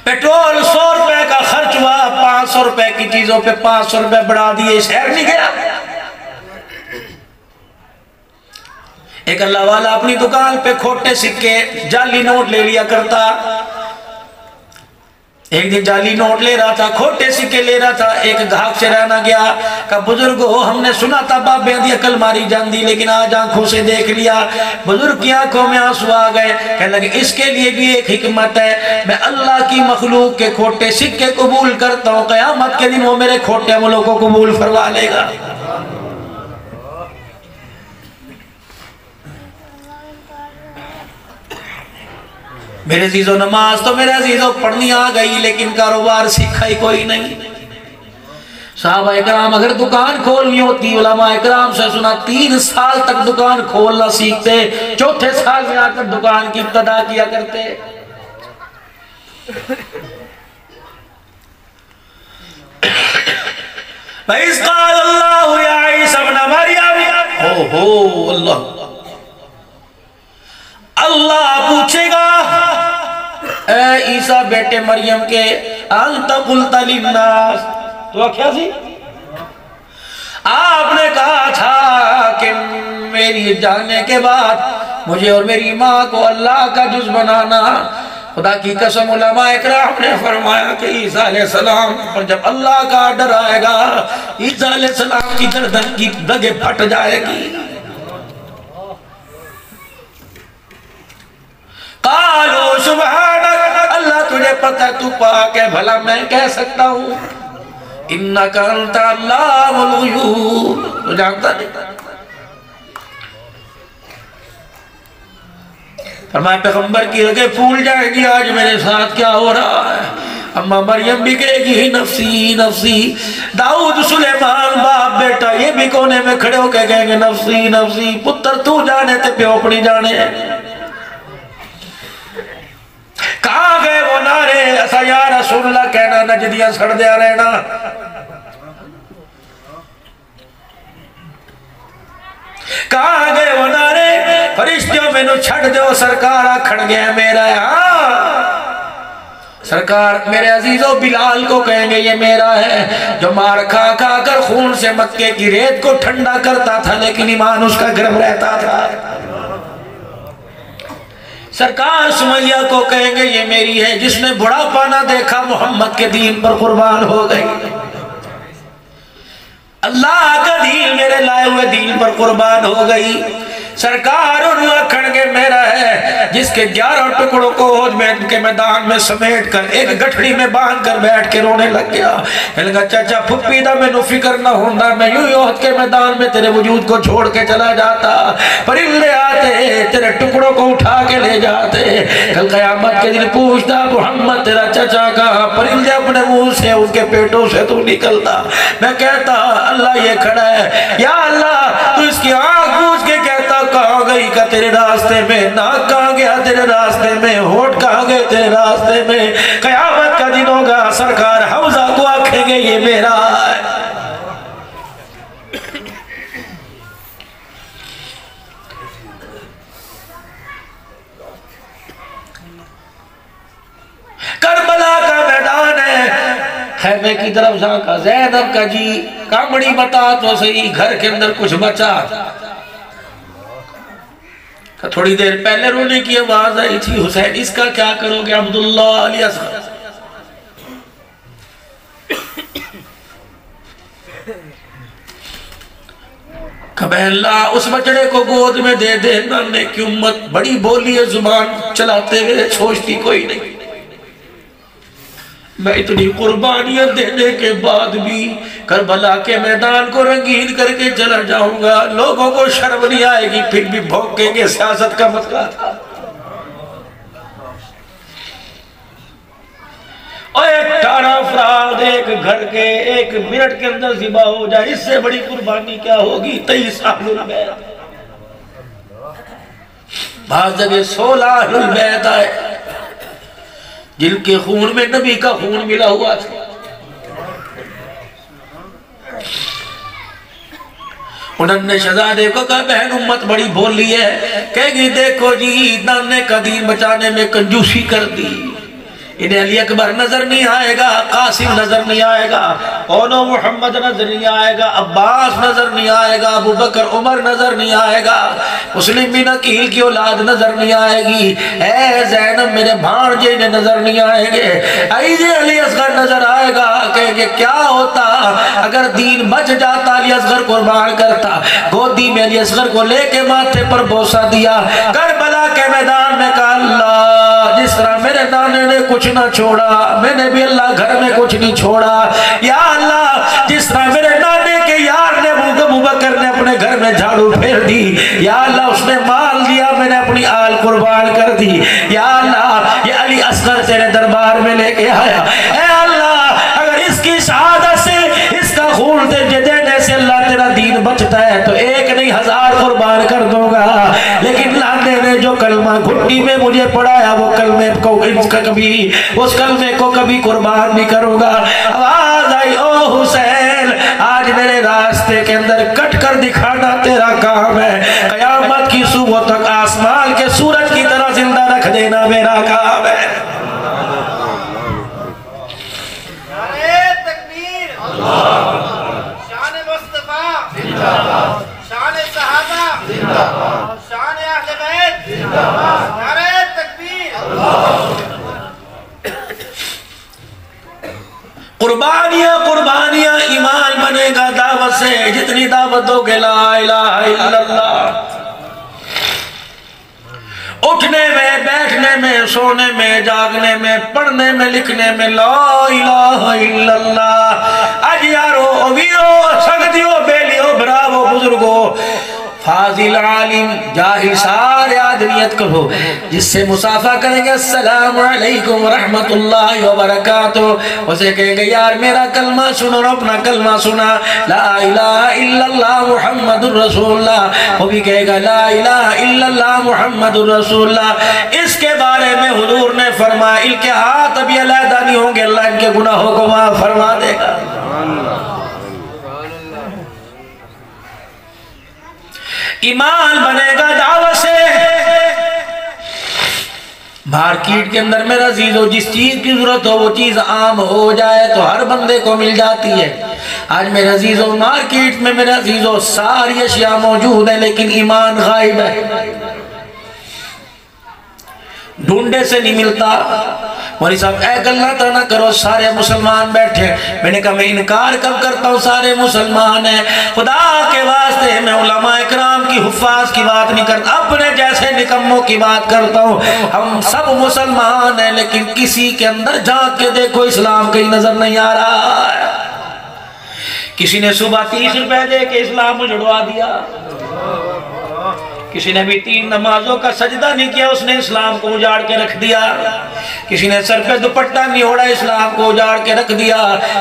پیٹرول 100 روپے کا خرچ ہوا 500 روپے کی چیزوں پہ 500 روپے بڑھا دیے شہر نہیں گیا. ایک اللہ والا اپنی دکان پہ کھوٹے سکے جعلی نوٹ لے لیا کرتا. ایک دن جعلی نوٹ لے رہا تھا کھوٹے سکے لے رہا تھا. ایک گھاک سے رہنا گیا کہ بزرگو ہم نے سنا تھا بابے دی عقل ماری جان دی لیکن آج آنکھوں سے دیکھ لیا. بزرگ کی آنکھوں میں آنسو آ گئے کہنے لگے اس کے لیے بھی ایک حکمت ہے. میں اللہ کی مخلوق کے کھوٹے سکے قبول کرتا ہوں قیامت کے دن وہ میرے کھوٹے عملوں کو قبول فرما لے گا. میرے عزیزو نماز تو میرے عزیزو پڑھنی آ گئی لیکن کاروبار سیکھا ہی کوئی نہیں. صحابہ اکرام اگر دکان کھولنی ہوتی علماء اکرام سے سنا 3 سال تک دکان کھولنا سیکھتے 4تھے سال میں آ کر دکان کی ابتدا کیا کرتے. وَإِذْ قَالَ اللَّهُ يَا عِيسَى ابْنَ مَرْيَمَ اللہ پوچھے گا اے عیسیٰ بیٹے مریم کے انت قلت للناس تو کیا سی آپ نے کہا تھا کہ میری جانے کے بعد مجھے اور میری ماں کو اللہ کا جز بنانا. خدا کی قسم علماء اکرام نے فرمایا کہ عیسیٰ علیہ السلام پر جب اللہ کا ڈر آئے گا عیسیٰ علیہ السلام کی گردن کی دگے پھٹ جائے گی. قالو سبحانک اللہ تجھے پتہ تو پاک ہے بھلا میں کہہ سکتا ہوں انکا انت علام الغیوب. تو جانتا نہیں فرمایا پیغمبر کی رگیں پھول جائے گی آج میرے ساتھ کیا ہو رہا ہے. اما مریم بھی کہے گی نفسی نفسی. داؤد سلیمان باپ بیٹا یہ بھی کونے میں کھڑے ہو کے کہیں گے نفسی نفسی. پتر تو جانے تے پیو اپنی جانے. کہاں گئے وہ نعرے ایسا یا رسول اللہ کہنا نجدیاں سڑ دیا رہنا. کہاں گئے وہ نعرے فرشتوں میں نو چھڑ دو سرکار کھڑ گیا میرا. سرکار میرے عزیزو بلال کو کہیں گے یہ میرا ہے جو مار کھا کھا کر خون سے مکے کی ریت کو ٹھنڈا کرتا تھا لیکن ایمان اس کا گرم رہتا تھا. سرکار سمیہ کو کہیں گے یہ میری ہے، جس نے بڑھاپا نہ دیکھا محمد کے دین پر قربان ہو گئی، اللہ کا دین میرے لائے ہوئے دین پر قربان ہو گئی۔ سرکار انہوں اکھنگے میرا ہے، جس کے 11 ٹکڑوں کو احد کے میدان میں سمیٹ کر ایک گٹھڑی میں باندھ کر بیٹھ کے رونے لگ گیا۔ کہنے لگا چچا پھپی دا میں نو فکر نہ ہوندہ، میں یوں احد کے میدان میں تیرے وجود کو چھوڑ کے چلا جاتا، پرندے آتے تیرے ٹکڑوں کو اٹھا کے لے جاتے، کل قیامت کے دن پوچھتا محمد تیرا چچا کہا، پرندے اپنے منہ سے ان کے پیٹوں سے تو نکلتا، میں کہتا اللہ یہ کھڑا ہے، یا اللہ تو اس کی آنکھ پوچھ کے کہتا کہاں گئی کا تیرے راستے میں، ناک کہاں گیا تیرے راستے میں، ہونٹ کہاں گئے تیرے راستے میں۔ قیامت کا دن ہوگا، سرکار حمزہ کو آکھیں گے یہ میرا ہے۔ کربلا کا میدان ہے، خیمے کی طرف جھانکا، زینب کا جی کامڑی بتا تو صحیح، گھر کے اندر کچھ بچا، تھوڑی دیر پہلے رونے کی آواز آئی تھی، حسین اس کا کیا کرو گے؟ عبداللہ علی اصغر کبھی اللہ اس بچڑے کو گود میں دے دے، نانے کی امت بڑی بولی ہے، زبان چلاتے ہوئے چھوڑتی کوئی نہیں، میں اتنی قربانیاں دینے کے بعد بھی کربلا کے میدان کو رنگین کر کے چلا جاؤں گا، لوگوں کو شرم نہیں آئے گی، پھر بھی بھونکیں گے سیاست کا مسئلہ تھا۔ اور 18 افراد ایک گھر کے 1 منٹ کے اندر ذبح ہو جائے، اس سے بڑی قربانی کیا ہوگی؟ 23 اہل البیت، بعض جگہ 16 اہل البیت آئے جن کے خون میں نبی کا خون ملا ہوا تھا۔ انہوں نے شہزادے کو کہا بہن امت بڑی بولی ہے، کہے گی دیکھو جی نانے کا دین بچانے میں کنجوسی کر دی، انہیں علی اکبر نظر نہیں آئے گا، قاسم نظر نہیں آئے گا، اونو محمد نظر نہیں آئے گا، عباس نظر نہیں آئے گا، ابو بکر عمر نظر نہیں آئے گا، مسلم بن عقیل کی اولاد نظر نہیں آئے گی، اے زینب میرے بھانجے انہیں نظر نہیں آئیں گے، ایجے علی اصغر نظر آئے گا، کہیں گے کیا ہوتا اگر دین بچ جاتا، علی اصغر قربان کرتا، گودی میں علی اصغر کو لے کے ماتھے پر بوسہ دیا، کربلا کے میدان میں کہا اللہ جس طرح میرے نانے نے کچھ نہ چھوڑا، میں نے بھی اللہ گھر میں کچھ نہیں چھوڑا، یا اللہ جس طرح میرے نانے کے یار نے ابو بکر نے اپنے گھر میں جھاڑو پھیر دی، یا اللہ اس نے مال دیا میں نے اپنی آل قربان کر دی، یا اللہ یہ علی اصغر تیرے دربار میں لے کے آیا، اے اللہ اگر اس کی شہادت سے اس کا خون دینے سے اللہ تیرا دین بچتا ہے تو 1 نہیں 1000 قربان کر دوں گا، لیکن نانے نے جو کلمہ گھٹی میں مجھے پڑھایا وہ کلمے کو اس کلمے کو کبھی قربان نہیں کروں گا۔ آواز آئی او حسین آج میرے راستے کے اندر کٹ کر دکھانا تیرا کام ہے، قیامت کی صبح تک آسمان کے سورج کی طرح زندہ رکھ دینا میرا کام ہے۔ شان مصطفیٰ زندہ باد، شان صحابہ زندہ باد، شان اہل بیت زندہ باد، نعرہ تکبیر اللہ۔ قربانیاں قربانیاں ایمان بنے گا دعوت سے، جتنی دعوت دو گے لا الہ الا اللہ، اٹھنے میں بیٹھنے میں سونے میں جاگنے میں پڑھنے میں لکھنے میں لا الہ الا اللہ۔ آج یارو اویرو سگدیو بیلیو براو بزرگو فاضل عالم جاہل سارے آدمیت کرو، جس سے مصافحہ کریں گے السلام علیکم ورحمت اللہ وبرکاتہ، اسے کہیں گے یار میرا کلمہ سنو، اپنا کلمہ سنا لا الہ الا اللہ محمد الرسول اللہ، وہ بھی کہے گا لا الہ الا اللہ محمد الرسول اللہ۔ اس کے بارے میں حضور نے فرمایا ان کے ہاتھ ابھی علیحدہ نہیں ہوں گے، اللہ ان کے گناہوں کو معاف فرما دے گا۔ ایمان بنے گا دعوت سے۔ مارکیٹ کے اندر میرا عزیزو جس چیز کی ضرورت ہو وہ چیز عام ہو جائے تو ہر بندے کو مل جاتی ہے۔ آج میرے عزیزو مارکیٹ میں میرے عزیزو ساری اشیاء موجود ہیں لیکن ایمان غائب ہے۔ ڈھونڈے سے نہیں ملتا۔ مولوی صاحب اے گلہ تو نہ کرو، سارے مسلمان بیٹھے۔ میں نے کہا میں انکار کب کرتا ہوں، سارے مسلمان ہیں۔ خدا کے واسطے میں علماء اکرام کی حفاظ کی بات نہیں کرتا، اپنے جیسے نکموں کی بات کرتا ہوں۔ ہم سب مسلمان ہیں، لیکن کسی کے اندر جھانک کے دیکھو اسلام کہیں نظر نہیں آ رہا ہے۔ کسی نے صبح 30 روپے دے کے اسلام اجڑوا دیا، کسی نے بھی 3 نمازوں کا سجدہ نہیں کیا، اس نے اسلام کو اجاڑ کے رکھ دیا۔ کسی نے سر پہ دوپٹہ نہیں اوڑھا، اسلام کو اجاڑ کے رکھ دیا۔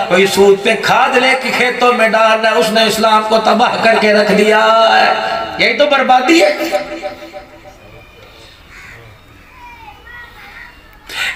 کوئی سود پہ کھاد لے کے کھیتوں میں ڈال رہا ہے، اس نے اسلام کو تباہ کر کے رکھ دیا۔ یہی تو بربادی ہے۔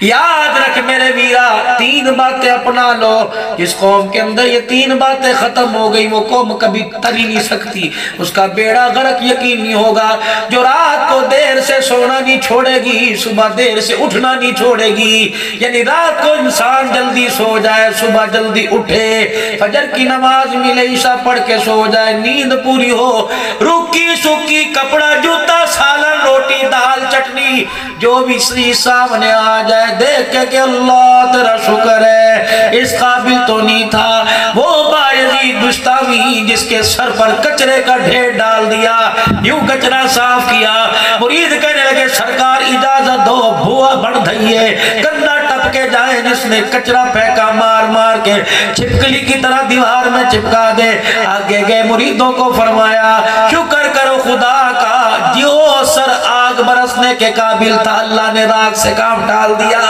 یاد رکھ میرے ویرا، 3 باتیں اپنا لو۔ جس قوم کے اندر یہ 3 باتیں ختم ہو گئی، وہ قوم کبھی تر ہی نہیں سکتی، اس کا بیڑا غرق یقین نہیں ہوگا۔ جو رات کو دیر سے سونا نہیں چھوڑے گی، صبح دیر سے اٹھنا نہیں چھوڑے گی۔ یعنی رات کو انسان جلدی سو جائے، صبح جلدی اٹھے، فجر کی نماز ملے، عشاء پڑھ کے سو جائے، نیند پوری ہو، رکی سکی کپڑا جوتا سالن روٹی دال چٹنی جو بھی سامنے آ جائے، دیکھ کے کہ اللہ تیرا شکر ہے، اس قابل تو نہیں تھا۔ وہ بایزید بستامی جس کے سر پر کچرے کا ڈھیر ڈال دیا، یوں کچرا صاف کیا، مرید کہنے لگے سرکار اجازت دو، بھوا بڑھ دھئیے، گندہ ٹپ کے جائے، جس نے کچرا پھینکا مار مار کے چھپکلی کی طرح دیوار میں چپکا دے۔ آگے گئے مریدوں کو فرمایا شکر کرو خدا کا، جو سر آگ برسنے کے قابل تھا اللہ نے راگ سے کام ڈال دیا۔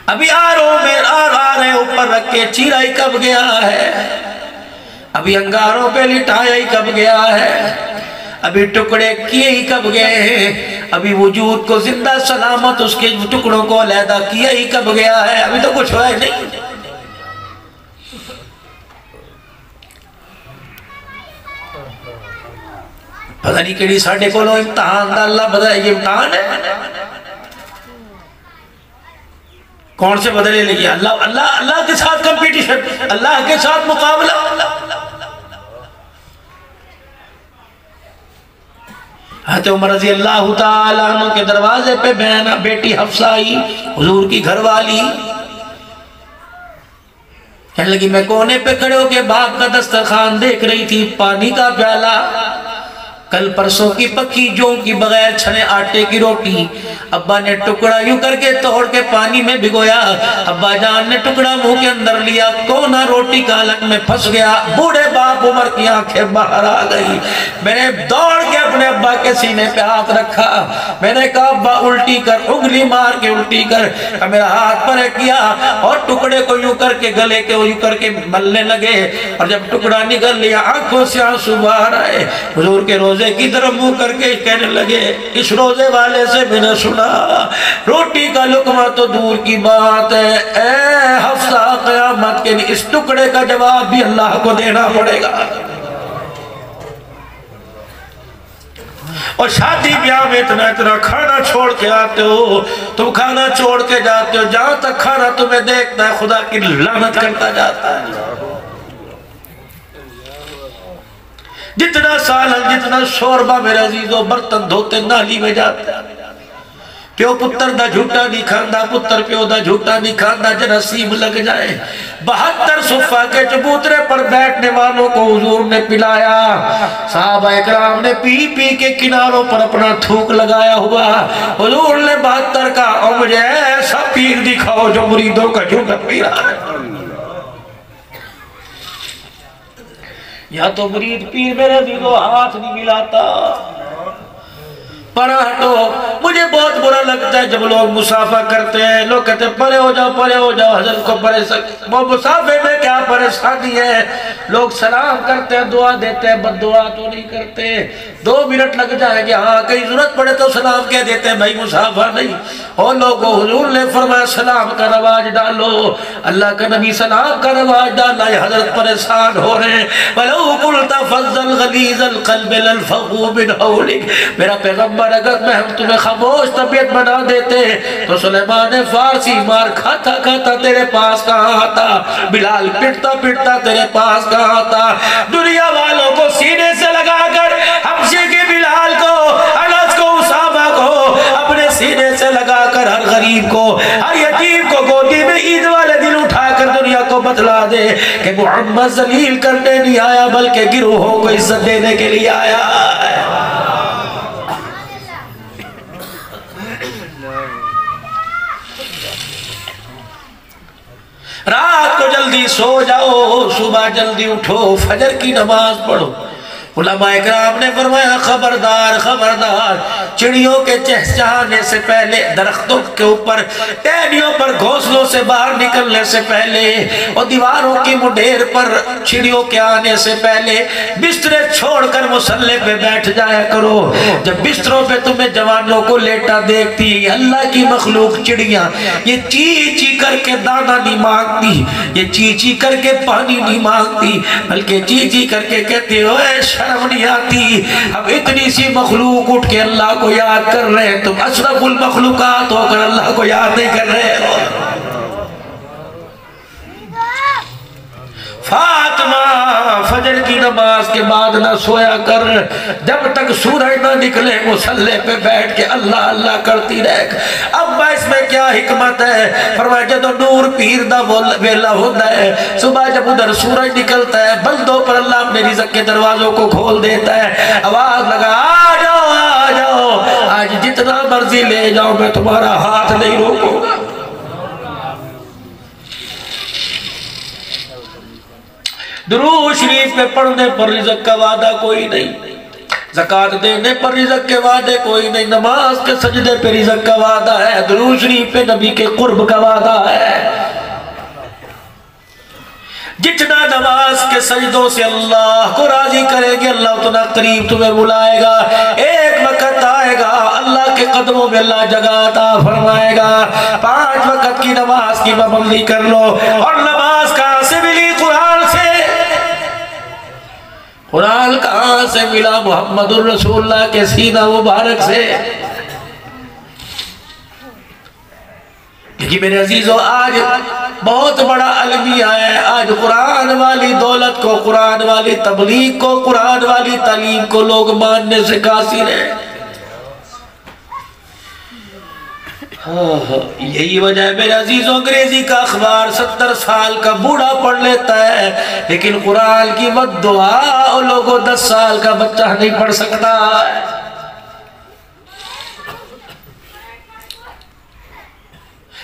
ابھی آروں میں آرے اوپر رکھ کے چیرا ہی کب گیا ہے، ابھی انگاروں پہ لٹایا ہی کب گیا ہے، ابھی ٹکڑے کیے ہی کب گئے ہیں، ابھی وجود کو زندہ سلامت اس کے ٹکڑوں کو علیحدہ کیا ہی کب گیا ہے، ابھی تو کچھ ہوا ہے نہیں۔ پتہ نہیں کیڑی ساڑھے کو لو امتحان دا، اللہ بدلے یہ امتحان ہے، کون سے بدلے لگی؟ اللہ کے ساتھ کمپیٹیشن، اللہ کے ساتھ مقابلہ۔ حضرت عمر رضی اللہ تعالیٰ عنہ کے دروازے پہ بیٹی حفصہ آئی، حضور کی گھر والی، کہنے لگی میں کونے پہ کھڑے ہو کے باپ کا دسترخوان دیکھ رہی تھی، پانی کا پیالہ، کل پرسوں کی پکی جوں کی بغیر چھنے آٹے کی روٹی، ابا نے ٹکڑا یوں کر کے توڑ کے پانی میں بھگویا، ابا جان نے ٹکڑا منہ کے اندر لیا، کونا روٹی کا حلق میں پھنس گیا، بوڑھے باپ عمر کی آنکھیں باہر آ گئی۔ میں نے دوڑ کے اپنے ابا کے سینے پہ ہاتھ رکھا، میں نے کہا ابا الٹی کر، انگلی مار کے الٹی کر، میرا ہاتھ پر کیا اور ٹکڑے کو یوں کر کے گلے کے یوں کر کے ملنے لگے، اور جب ٹکڑا نگل لیا آنکھوں سے آنسو باہر آئے، حضور کے روزے کی طرف منہ کر کے کہنے لگے اس روزے والے سے میں نے سنا روٹی کا لقمہ تو دور کی بات ہے، اے حفصہ قیامت کے لیے اس ٹکڑے کا جواب بھی اللہ کو دینا پڑے گا۔ اور شادی بیاہ میں اتنا کھانا چھوڑ کے آتے ہو، تم کھانا چھوڑ کے جاتے ہو، جہاں تک کھانا تمہیں دیکھتا ہے خدا کی لعنت کرتا جاتا ہے۔ جتنا سالن جتنا شوربہ میرے عزیزوں برتن دھوتے نالی میں جاتے ہیں، پیو پتر دا جھوٹا نہیں کھاندا، پتر پیو دا جھوٹا نہیں کھاندا، جنسیب لگ جائے۔ 72 صفہ کے چبوترے پر بیٹھنے والوں کو حضور نے پلایا، صحابہ اکرام نے پی پی کے کناروں پر اپنا تھوک لگایا ہوا، حضور نے 72 کا اور مجھے ایسا پیر دکھاؤ جو مریدوں کا جھوٹا پی رہا ہے۔ یا تو مرید پیر میرے دلوں ہاتھ نہیں ملاتا، پر ہٹو۔ مجھے بہت برا لگتا ہے جب لوگ مسافہ کرتے ہیں، لوگ کہتے ہیں پرے ہو جاؤ، حضرت کو پریشان، وہ مسافے میں کیا پریشانی ہے؟ لوگ سلام کرتے ہیں، دعا دیتے ہیں، بد دعا تو نہیں کرتے۔ 2 منٹ لگ جائیں گے، ہاں کہیں ضرورت پڑے تو سلام کہہ دیتے ہیں، بھائی مسافر نہیں او لوگوں، حضور نے فرمایا سلام کا رواج ڈالو، اللہ کا نبی سلام کا رواج ڈالا ہے، حضرت پریشان ہو رہے ہیں، وَلَوْ قُلْتَ فَضَّ الْغَلِيظَ الْقَلْبِ لَلْفَقُوا مِنْ حَوْلِكَ، میرا پیغمبر اگر میں ہم تمہیں خاموش طبیعت بنا دیتے تو سلیمان فارسی مار کھاتا کھاتا تیرے پاس کہاں آتا، بلال پٹتا پٹتا تیرے پاس کہاں آتا، دنیا والوں کو سینے سے لگا کر حبشے کے بلال کو، انس کو، اسامہ کو اپنے سینے سے لگا کر ہر غریب کو، ہر یتیم کو گودی میں عید والے دن اٹھا کر دنیا کو بتلا دے کہ محمد ذلیل کرنے نہیں آیا بلکہ گروہوں کو عزت دینے کے لیے آیا ہے۔ رات کو جلدی سو جاؤ، صبح جلدی اٹھو، فجر کی نماز پڑھو۔ علماء اکرام نے فرمایا خبردار خبردار، چڑیوں کے چہچہانے سے پہلے، درختوں کے اوپر ٹہنیوں پر گھونسلوں سے باہر نکلنے سے پہلے اور دیواروں کی مڈیر پر چڑیوں کے آنے سے پہلے بسترے چھوڑ کر مصلی پہ بیٹھ جایا کرو۔ جب بستروں پہ تمہیں جوانوں کو لیٹا دیکھتی، اللہ کی مخلوق چڑیاں یہ چی چی کر کے دانا نہیں مانگتی، یہ چی چی کر کے پانی نہیں مانگتی، بلکہ چی چی کر کے کہتے ہو اے شرم نہیں آتی، ہم اتنی سی مخلوق اٹھ کے اللہ کو یاد کر رہے ہیں، تم اشرف المخلوقات ہو کر اللہ کو یاد نہیں کر رہے ہو۔ فاطمہ فجر کی نماز کے بعد نہ سویا کر، جب تک سورج نہ نکلے مصلی پہ بیٹھ کے اللہ اللہ کرتی رہ۔ اب اس میں کیا حکمت ہے؟ فرمایا جدو نور پیر دا ویلا ہوتا ہے، صبح جب ادھر سورج نکلتا ہے، بندوں پر اللہ اپنے رزق کے دروازوں کو کھول دیتا ہے، آواز لگا آ جاؤ آ جاؤ، آج جتنا مرضی لے جاؤ میں تمہارا ہاتھ نہیں روکوں گا۔ درود شریف پہ پڑھنے پر رزق کا وعدہ کوئی نہیں، زکوٰۃ دینے پر رزق کے وعدے کوئی نہیں، نماز کے سجدے پہ رزق کا وعدہ ہے، درود شریف پہ نبی کے قرب کا وعدہ ہے۔ جتنا نماز کے سجدوں سے اللہ کو راضی کرے گے، اللہ اتنا قریب تمہیں بلائے گا۔ ایک وقت آئے گا اللہ کے قدموں میں اللہ جگہ عطا فرمائے گا۔ 5 وقت کی نماز کی پابندی کر لو، اور نماز کہاں سے ملی؟ قرآن سے۔ قرآن کہاں سے ملا؟ محمد الرسول اللہ کے سینہ مبارک سے۔ لیکن میرے عزیزو آج بہت بڑا المیہ ہے، آج قرآن والی دولت کو، قرآن والی تبلیغ کو، قرآن والی تعلیم کو لوگ ماننے سے قاصر ہیں۔ یہی وجہ ہے میرے عزیزوں، انگریزی کا اخبار 70 سال کا بوڑھا پڑھ لیتا ہے، لیکن قرآن کی مت دعا لوگوں 10 سال کا بچہ نہیں پڑھ سکتا۔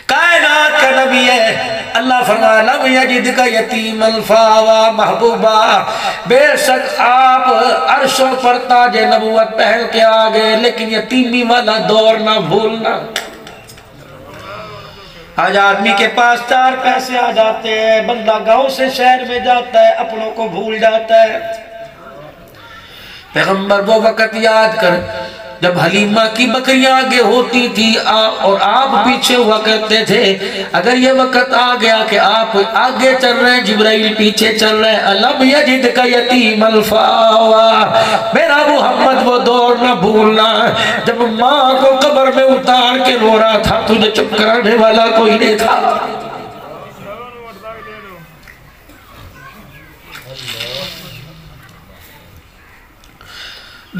کائنات کا نبی ہے، اللہ فرمایا لم یجدک یتیما فآویٰ محبوبا، بے شک آپ عرشوں پر تاج نبوت پہن کے آگئے، لیکن یتیمی والا دور نہ بھولنا۔ آج آدمی کے پاس 4 پیسے آ جاتے ہیں، بندہ گاؤں سے شہر میں جاتا ہے، اپنوں کو بھول جاتا ہے۔ پیغمبر وہ وقت یاد کر جب حلیمہ کی بکریاں آگے ہوتی تھی اور آپ پیچھے ہوا کرتے تھے، اگر یہ وقت آ گیا کہ آپ آگے چل رہے ہیں، جبرائیل پیچھے چل رہے ہیں، الم یجدک یتیما فآویٰ، میرا محمد وہ دور نہ بھولنا جب ماں کو قبر میں اتار کے رو رہا تھا، تجھے چپ کرانے والا کوئی نہیں تھا۔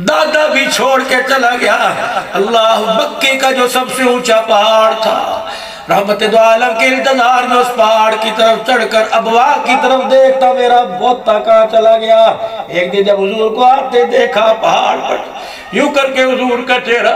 دادا بھی چھوڑ کے چلا گیا، اللہ مکے کا جو سب سے اونچا پہاڑ تھا، رحمت دو عالم کے انتظار میں اس پہاڑ کی طرف چڑھ کر ابوا کی طرف دیکھتا، میرا بہت کہاں چلا گیا۔ ایک دن جب حضور کو آتے دیکھا پہاڑ پر، یوں کر کے حضور کا چہرہ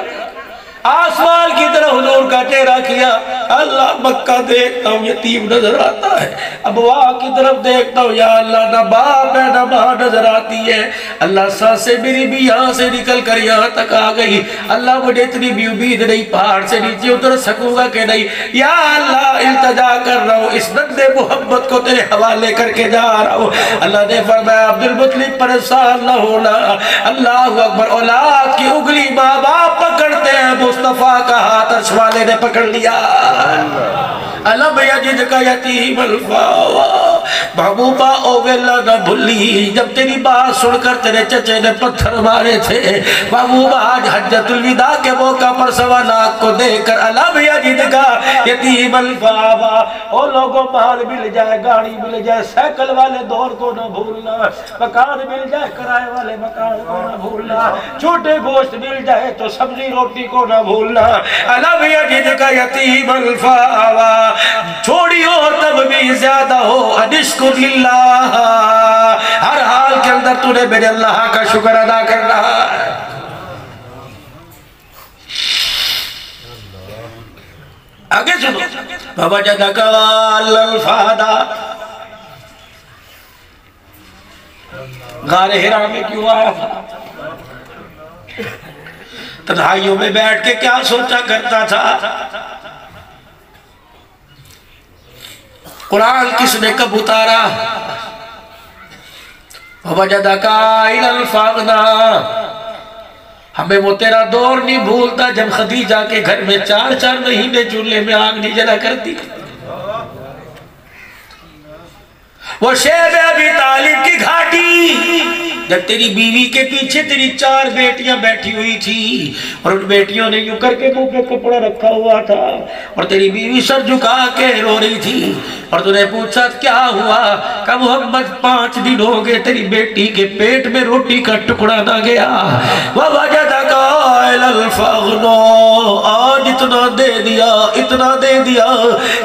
آسمان کی طرف حضور کا چہرہ کیا، اللہ مکہ دیکھتا ہوں یتیم نظر آتا ہے، ابوا کی طرف دیکھتا ہوں یا اللہ نہ باپ ہے نہ ماں نظر آتی ہے، اللہ سانسیں میری بھی یہاں سے نکل کر یہاں تک آ گئی، اللہ مجھے اتنی بھی امید نہیں پہاڑ سے نیچے اتر سکوں گا کہ نہیں، یا اللہ التجا کر رہا ہوں اس نند محمد کو تیرے حوالے کر کے جا رہا ہوں۔ اللہ نے فرمایا عبدالمطلب پریشان نہ ہونا، اللہ اکبر، اولاد کی انگلی ماں باپ پکڑتے ہیں، مصطفیٰ کا ہاتھ عرش والے نے پکڑ لیا۔ علم یجد کا یتیم الفاوا، محبوبہ اوگلہ نہ بھلی، جب تیری بات سن کر تیرے چچے نے پتھر مارے تھے، محبوبہ آج حجت الوداع کے موقع پر سوالات کو دیکھ کر علم یجد کا یتیم الفاوا، اور لوگوں مال مل جائے، گاڑی مل جائے، سائیکل والے دور کو نہ بھولنا، مکان مل جائے کرائے والے مکان کو نہ بھولنا، چھوٹے گوشت مل جائے تو سبزی روٹی کو نہ بھولنا، علم یجد کا یتیم الفاوا، چھوڑی ہو تب بھی زیادہ ہو، انشکر للہ، ہر حال کے اندر تو نے میرے اللہ کا شکر ادا کرنا ہے۔ آگے سنو، فوجدک علی الفادا، غار حرا میں کیوں آیا تھا؟ تنہائیوں میں بیٹھ کے کیا سوچا کرتا تھا؟ قرآن کس نے کب اتارا؟ وَوَجَدَكَ عَائِلَ الْفَاغْنَا، ہمیں وہ تیرا دور نہیں بھولتا جب خدیجہ کے گھر میں 4 مہینے چولہے میں آگ نہیں جلا کرتی، وہ شیب ابی طالب کی گھاٹی، جب تیری بیوی کے پیچھے تیری 4 بیٹیاں بیٹھی ہوئی تھی اور ان بیٹیوں نے یوں کر کے منہ پہ کپڑا رکھا ہوا تھا اور تیری بیوی سر جھکا کے رو رہی تھی اور تو نے پوچھا کیا ہوا؟ کہ محمد 5 دن ہو گئے تیری بیٹی کے پیٹ میں روٹی کا ٹکڑا نہ گیا۔ وَوَجَدَكَ عَائِلَ الْفَغْنَا، آج اتنا دے دیا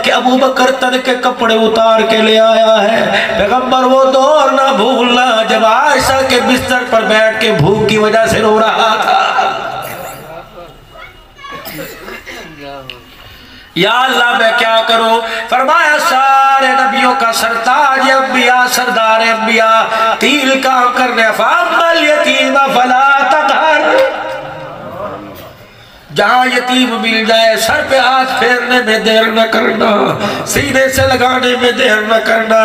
کہ ابو بکر تن کے کپڑے اتار کے لے آیا ہے۔ پیغمبر وہ دور نہ بھولنا جب عائشہ کے بستر پر بیٹھ کے بھوک کی وجہ سے رو رہا تھا۔ یا اللہ میں کیا کروں؟ فرمایا سارے نبیوں کا سرتاج انبیاء، سردار انبیاء 3 کام کرنے، فَأَمَّا الْيَتِيمَ فَلَا تَقْهَرْ، جہاں یتیم مل جائے سر پہ ہاتھ پھیرنے میں دیر نہ کرنا، سینے سے لگانے میں دیر نہ کرنا،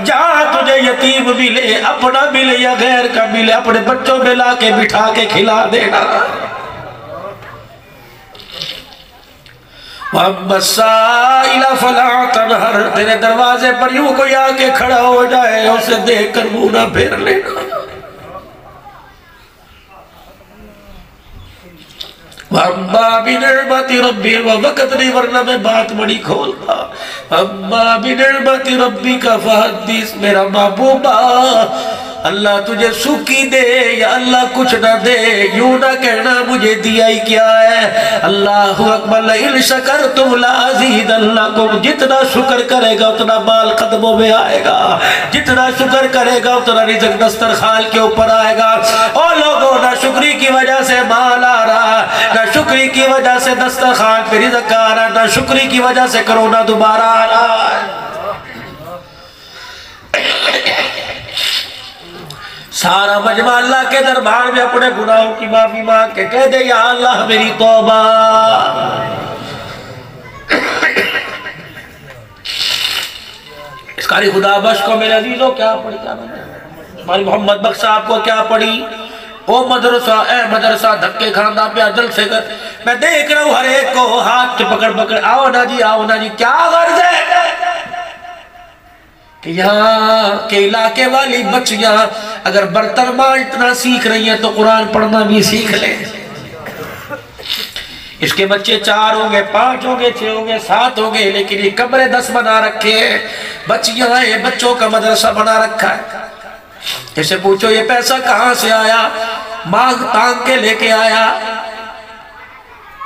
جہاں تجھے یتیم ملے، اپنا ملے یا غیر کا ملے، اپنے بچوں میں لا کے بٹھا کے کھلا دینا۔ وَأَمَّا السَّائِلَ فَلَا تَنْهَرْ، تیرے دروازے پر یوں کوئی آ کے کھڑا ہو جائے اسے دیکھ کر منہ نہ پھیر لینا۔ وَأَمَّا بِنِعْمَةِ رَبِّي، وقت نہیں ورنہ میں بات بڑی کھولتا، وَأَمَّا بِنِعْمَةِ رَبِّكَ فَحَدِّثْ، میرا محبوبہ اللہ تجھے سکی دے یا اللہ کچھ نہ دے یوں نہ کہنا مجھے دیا ہی کیا ہے۔ اللہ اکبر، لَإِنْ شَكَرْتُمْ لَأَزِيدَنَّكُمْ، جتنا شکر کرے گا اتنا مال قدموں میں آئے گا، جتنا شکر کرے گا اتنا رزق دسترخوان کے اوپر آئے گا۔ اور لوگوں نہ شکری کی وجہ سے مال آ رہا، نہ شکری کی وجہ سے دسترخوان پہ رزق آ رہا، نہ شکری کی وجہ سے کرونا دوبارہ آ رہا ہے۔ سارا مجمع اللہ کے دربار میں اپنے گناہوں کی معافی مانگ کے کہہ دے یا اللہ میری توبہ۔ اس کاری خدا بخش کو میرے عزیزوں کیا پڑھی کیا میں نے ہماری محمد بخش صاحب کو کیا پڑھی؟ او مدرسہ اے مدرسہ دھکے کھاندہ پہ عدل سے کر، میں دیکھ رہا ہوں ہر ایک کو ہاتھ پکڑ پکڑ، آؤ نا جی آؤ نا جی، کیا غرض ہے کہ یہاں کے علاقے والی بچیاں اگر برتن مانجنا سیکھ رہی ہیں تو قرآن پڑھنا بھی سیکھ لیں۔ اس کے بچے 4 ہوں گے، 5 ہوں گے، 6 ہوں گے، 7 ہوں گے، لیکن یہ کمرے 10 بنا رکھے ہیں، بچیاں ہیں، بچوں کا مدرسہ بنا رکھا ہے۔ اسے پوچھو یہ پیسہ کہاں سے آیا؟ مانگ تانگ کے لے کے آیا۔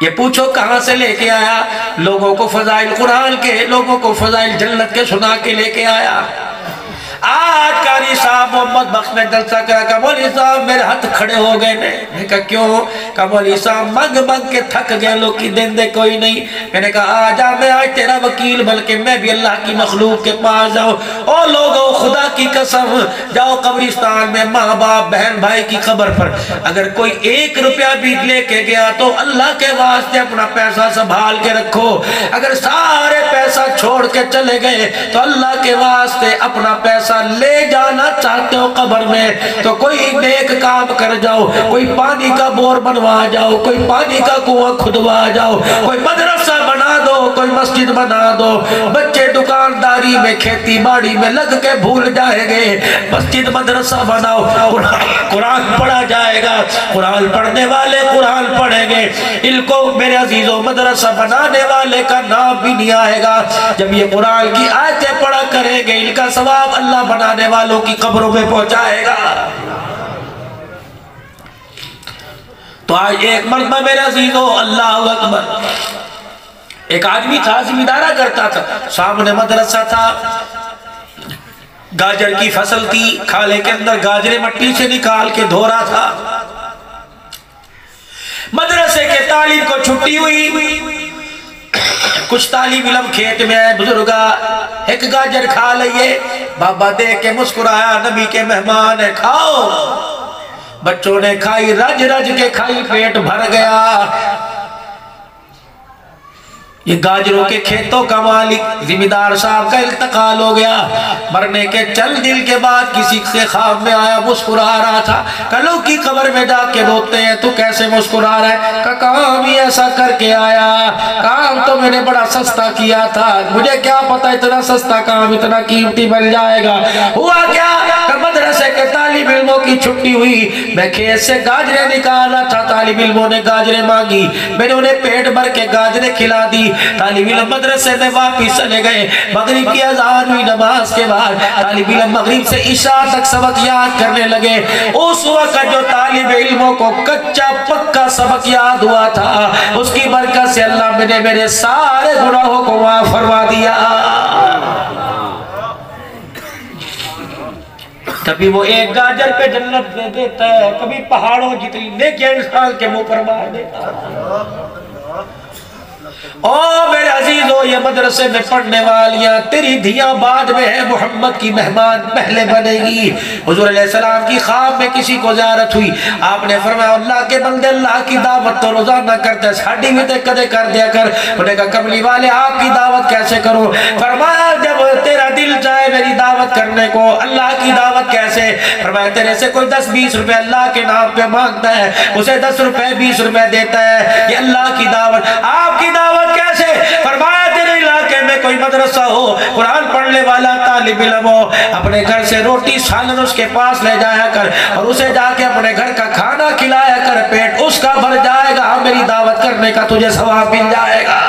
یہ پوچھو کہاں سے لے کے آیا؟ لوگوں کو فضائل قرآن کے، لوگوں کو فضائل جنت کے سنا کے لے کے آیا۔ آج قاری صاحب محمد بخش نے جلسہ کرا کہ مولوی صاحب میرے ہاتھ کھڑے ہو گئے میں کہا کیوں؟ کہ مولوی صاحب مگ کے تھک گئے لوگ کی دن دے کوئی نہیں. میں نے کہا آجا میں آج تیرا وکیل بلکہ میں بھی اللہ کی مخلوق کے پاس جاؤ. او لوگو خدا کی قسم جاؤ قبرستان میں ماں باپ بہن بھائی کی قبر پر اگر کوئی 1 روپیہ بھی لے کے گیا تو اللہ کے واسطے اپنا پیسہ سنبھال کے رکھو. اگر سارے پیسہ چھوڑ کے چلے گئے تو اللہ کے واسطے اپنا پیسہ لے جانا چاہتے ہو قبر میں تو کوئی نیک کام کر جاؤ, کوئی پانی کا بور بنوا جاؤ, کوئی پانی کا کنواں کھدوا جاؤ, کوئی مدرسہ بنا دو, کوئی مسجد بنا دو. بچے دکانداری میں کھیتی باڑی میں لگ کے بھول جائیں گے, مسجد مدرسہ بناؤ, قرآن پڑھا جائے گا, قرآن پڑھنے والے قرآن پڑھیں گے. ان کو میرے عزیزوں مدرسہ بنانے والے کا نام بھی نہیں آئے گا. جب یہ قرآن کی آیتیں پڑھا کریں گے ان کا ثواب اللہ بنانے والوں کی قبروں میں پہنچائے گا. تو آج ایک مرتبہ میرے عزیزوں اللہ اکبر ایک آدمی تھا ذمہ دارہ کرتا تھا, سامنے مدرسہ تھا, گاجر کی فصل تھی, کھالے کے اندر گاجریں مٹی سے نکال کے دھو رہا تھا. مدرسے کے طالب کو چھٹی ہوئی, کچھ طالب علم کھیت میں آئے, بزرگا ایک گاجر کھا لئیے. بابا دیکھ کے مسکرایا, نبی کے مہمان ہے کھاؤ. بچوں نے کھائی, رج رج کے کھائی, پیٹ بھر گیا. یہ گاجروں کے کھیتوں کا مالک ذمہ دار صاحب کا انتقال ہو گیا. مرنے کے چند دن کے بعد کسی سے خواب میں آیا, مسکرا رہا تھا. کلو کی قبر میں جا کے روتے ہیں, تو کیسے مسکرا رہا ہے؟ کہ کام ہی ایسا کر کے آیا, کام تو میں نے بڑا سستا کیا تھا, مجھے کیا پتا اتنا سستا کام اتنا قیمتی بن جائے گا. ہوا کیا کہ مدرسے کے طالب علموں کی چھٹی ہوئی, میں کھیت سے گاجریں نکالا تھا, طالب علموں نے گاجریں مانگی, میں نے انہیں پیٹ بھر کے گاجریں کھلا دی. طالب علم مدرسے میں واپس چلے گئے, مغرب کی اذان ہوئی, نماز کے بعد طالب علم مغرب سے عشاء تک سبق یاد کرنے لگے. اس وقت جو طالب علموں کو کچا پکا سبق یاد ہوا تھا اس کی برکت سے اللہ نے میرے سارے گناہوں کو معاف فرما دیا. کبھی وہ ایک گاجر پہ جنت دے دیتا ہے, کبھی پہاڑوں جتنی نیکیاں انسان کے منہ پر مار دیتا ہے. او میرے عزیزو یہ مدرسے میں پڑھنے والیاں تیری دھیاں بعد میں ہے, محمد کی مہمان پہلے بنے گی. حضور علیہ السلام کی خواب میں کسی کو زیارت ہوئی, آپ نے فرمایا اللہ کے بندے اللہ کی دعوت تو روزانہ کرتے, ساڑھی بھی تے کدے کر دیا کر. انہوں نے کہا کملی والے آپ کی دعوت کیسے کرو؟ فرمایا جب تیرا دل چاہے میری دعوت کرنے کو. اللہ کی دعوت کیسے؟ فرمایا تیرے سے کوئی 10-20 روپے اللہ کے نام پہ مانگتا ہے, اسے 10 روپے 20 روپے دیتا ہے, یہ اللہ کی دعوت. آپ کی دعوت کیسے؟ فرمایا تیرے علاقے میں کوئی مدرسہ ہو, قرآن پڑھنے والا طالب علم ہو, اپنے گھر سے روٹی سالن اس کے پاس لے جایا کر اور اسے جا کے اپنے گھر کا کھانا کھلایا کر, پیٹ اس کا بھر جائے گا, میری دعوت کرنے کا تجھے ثواب مل جائے گا.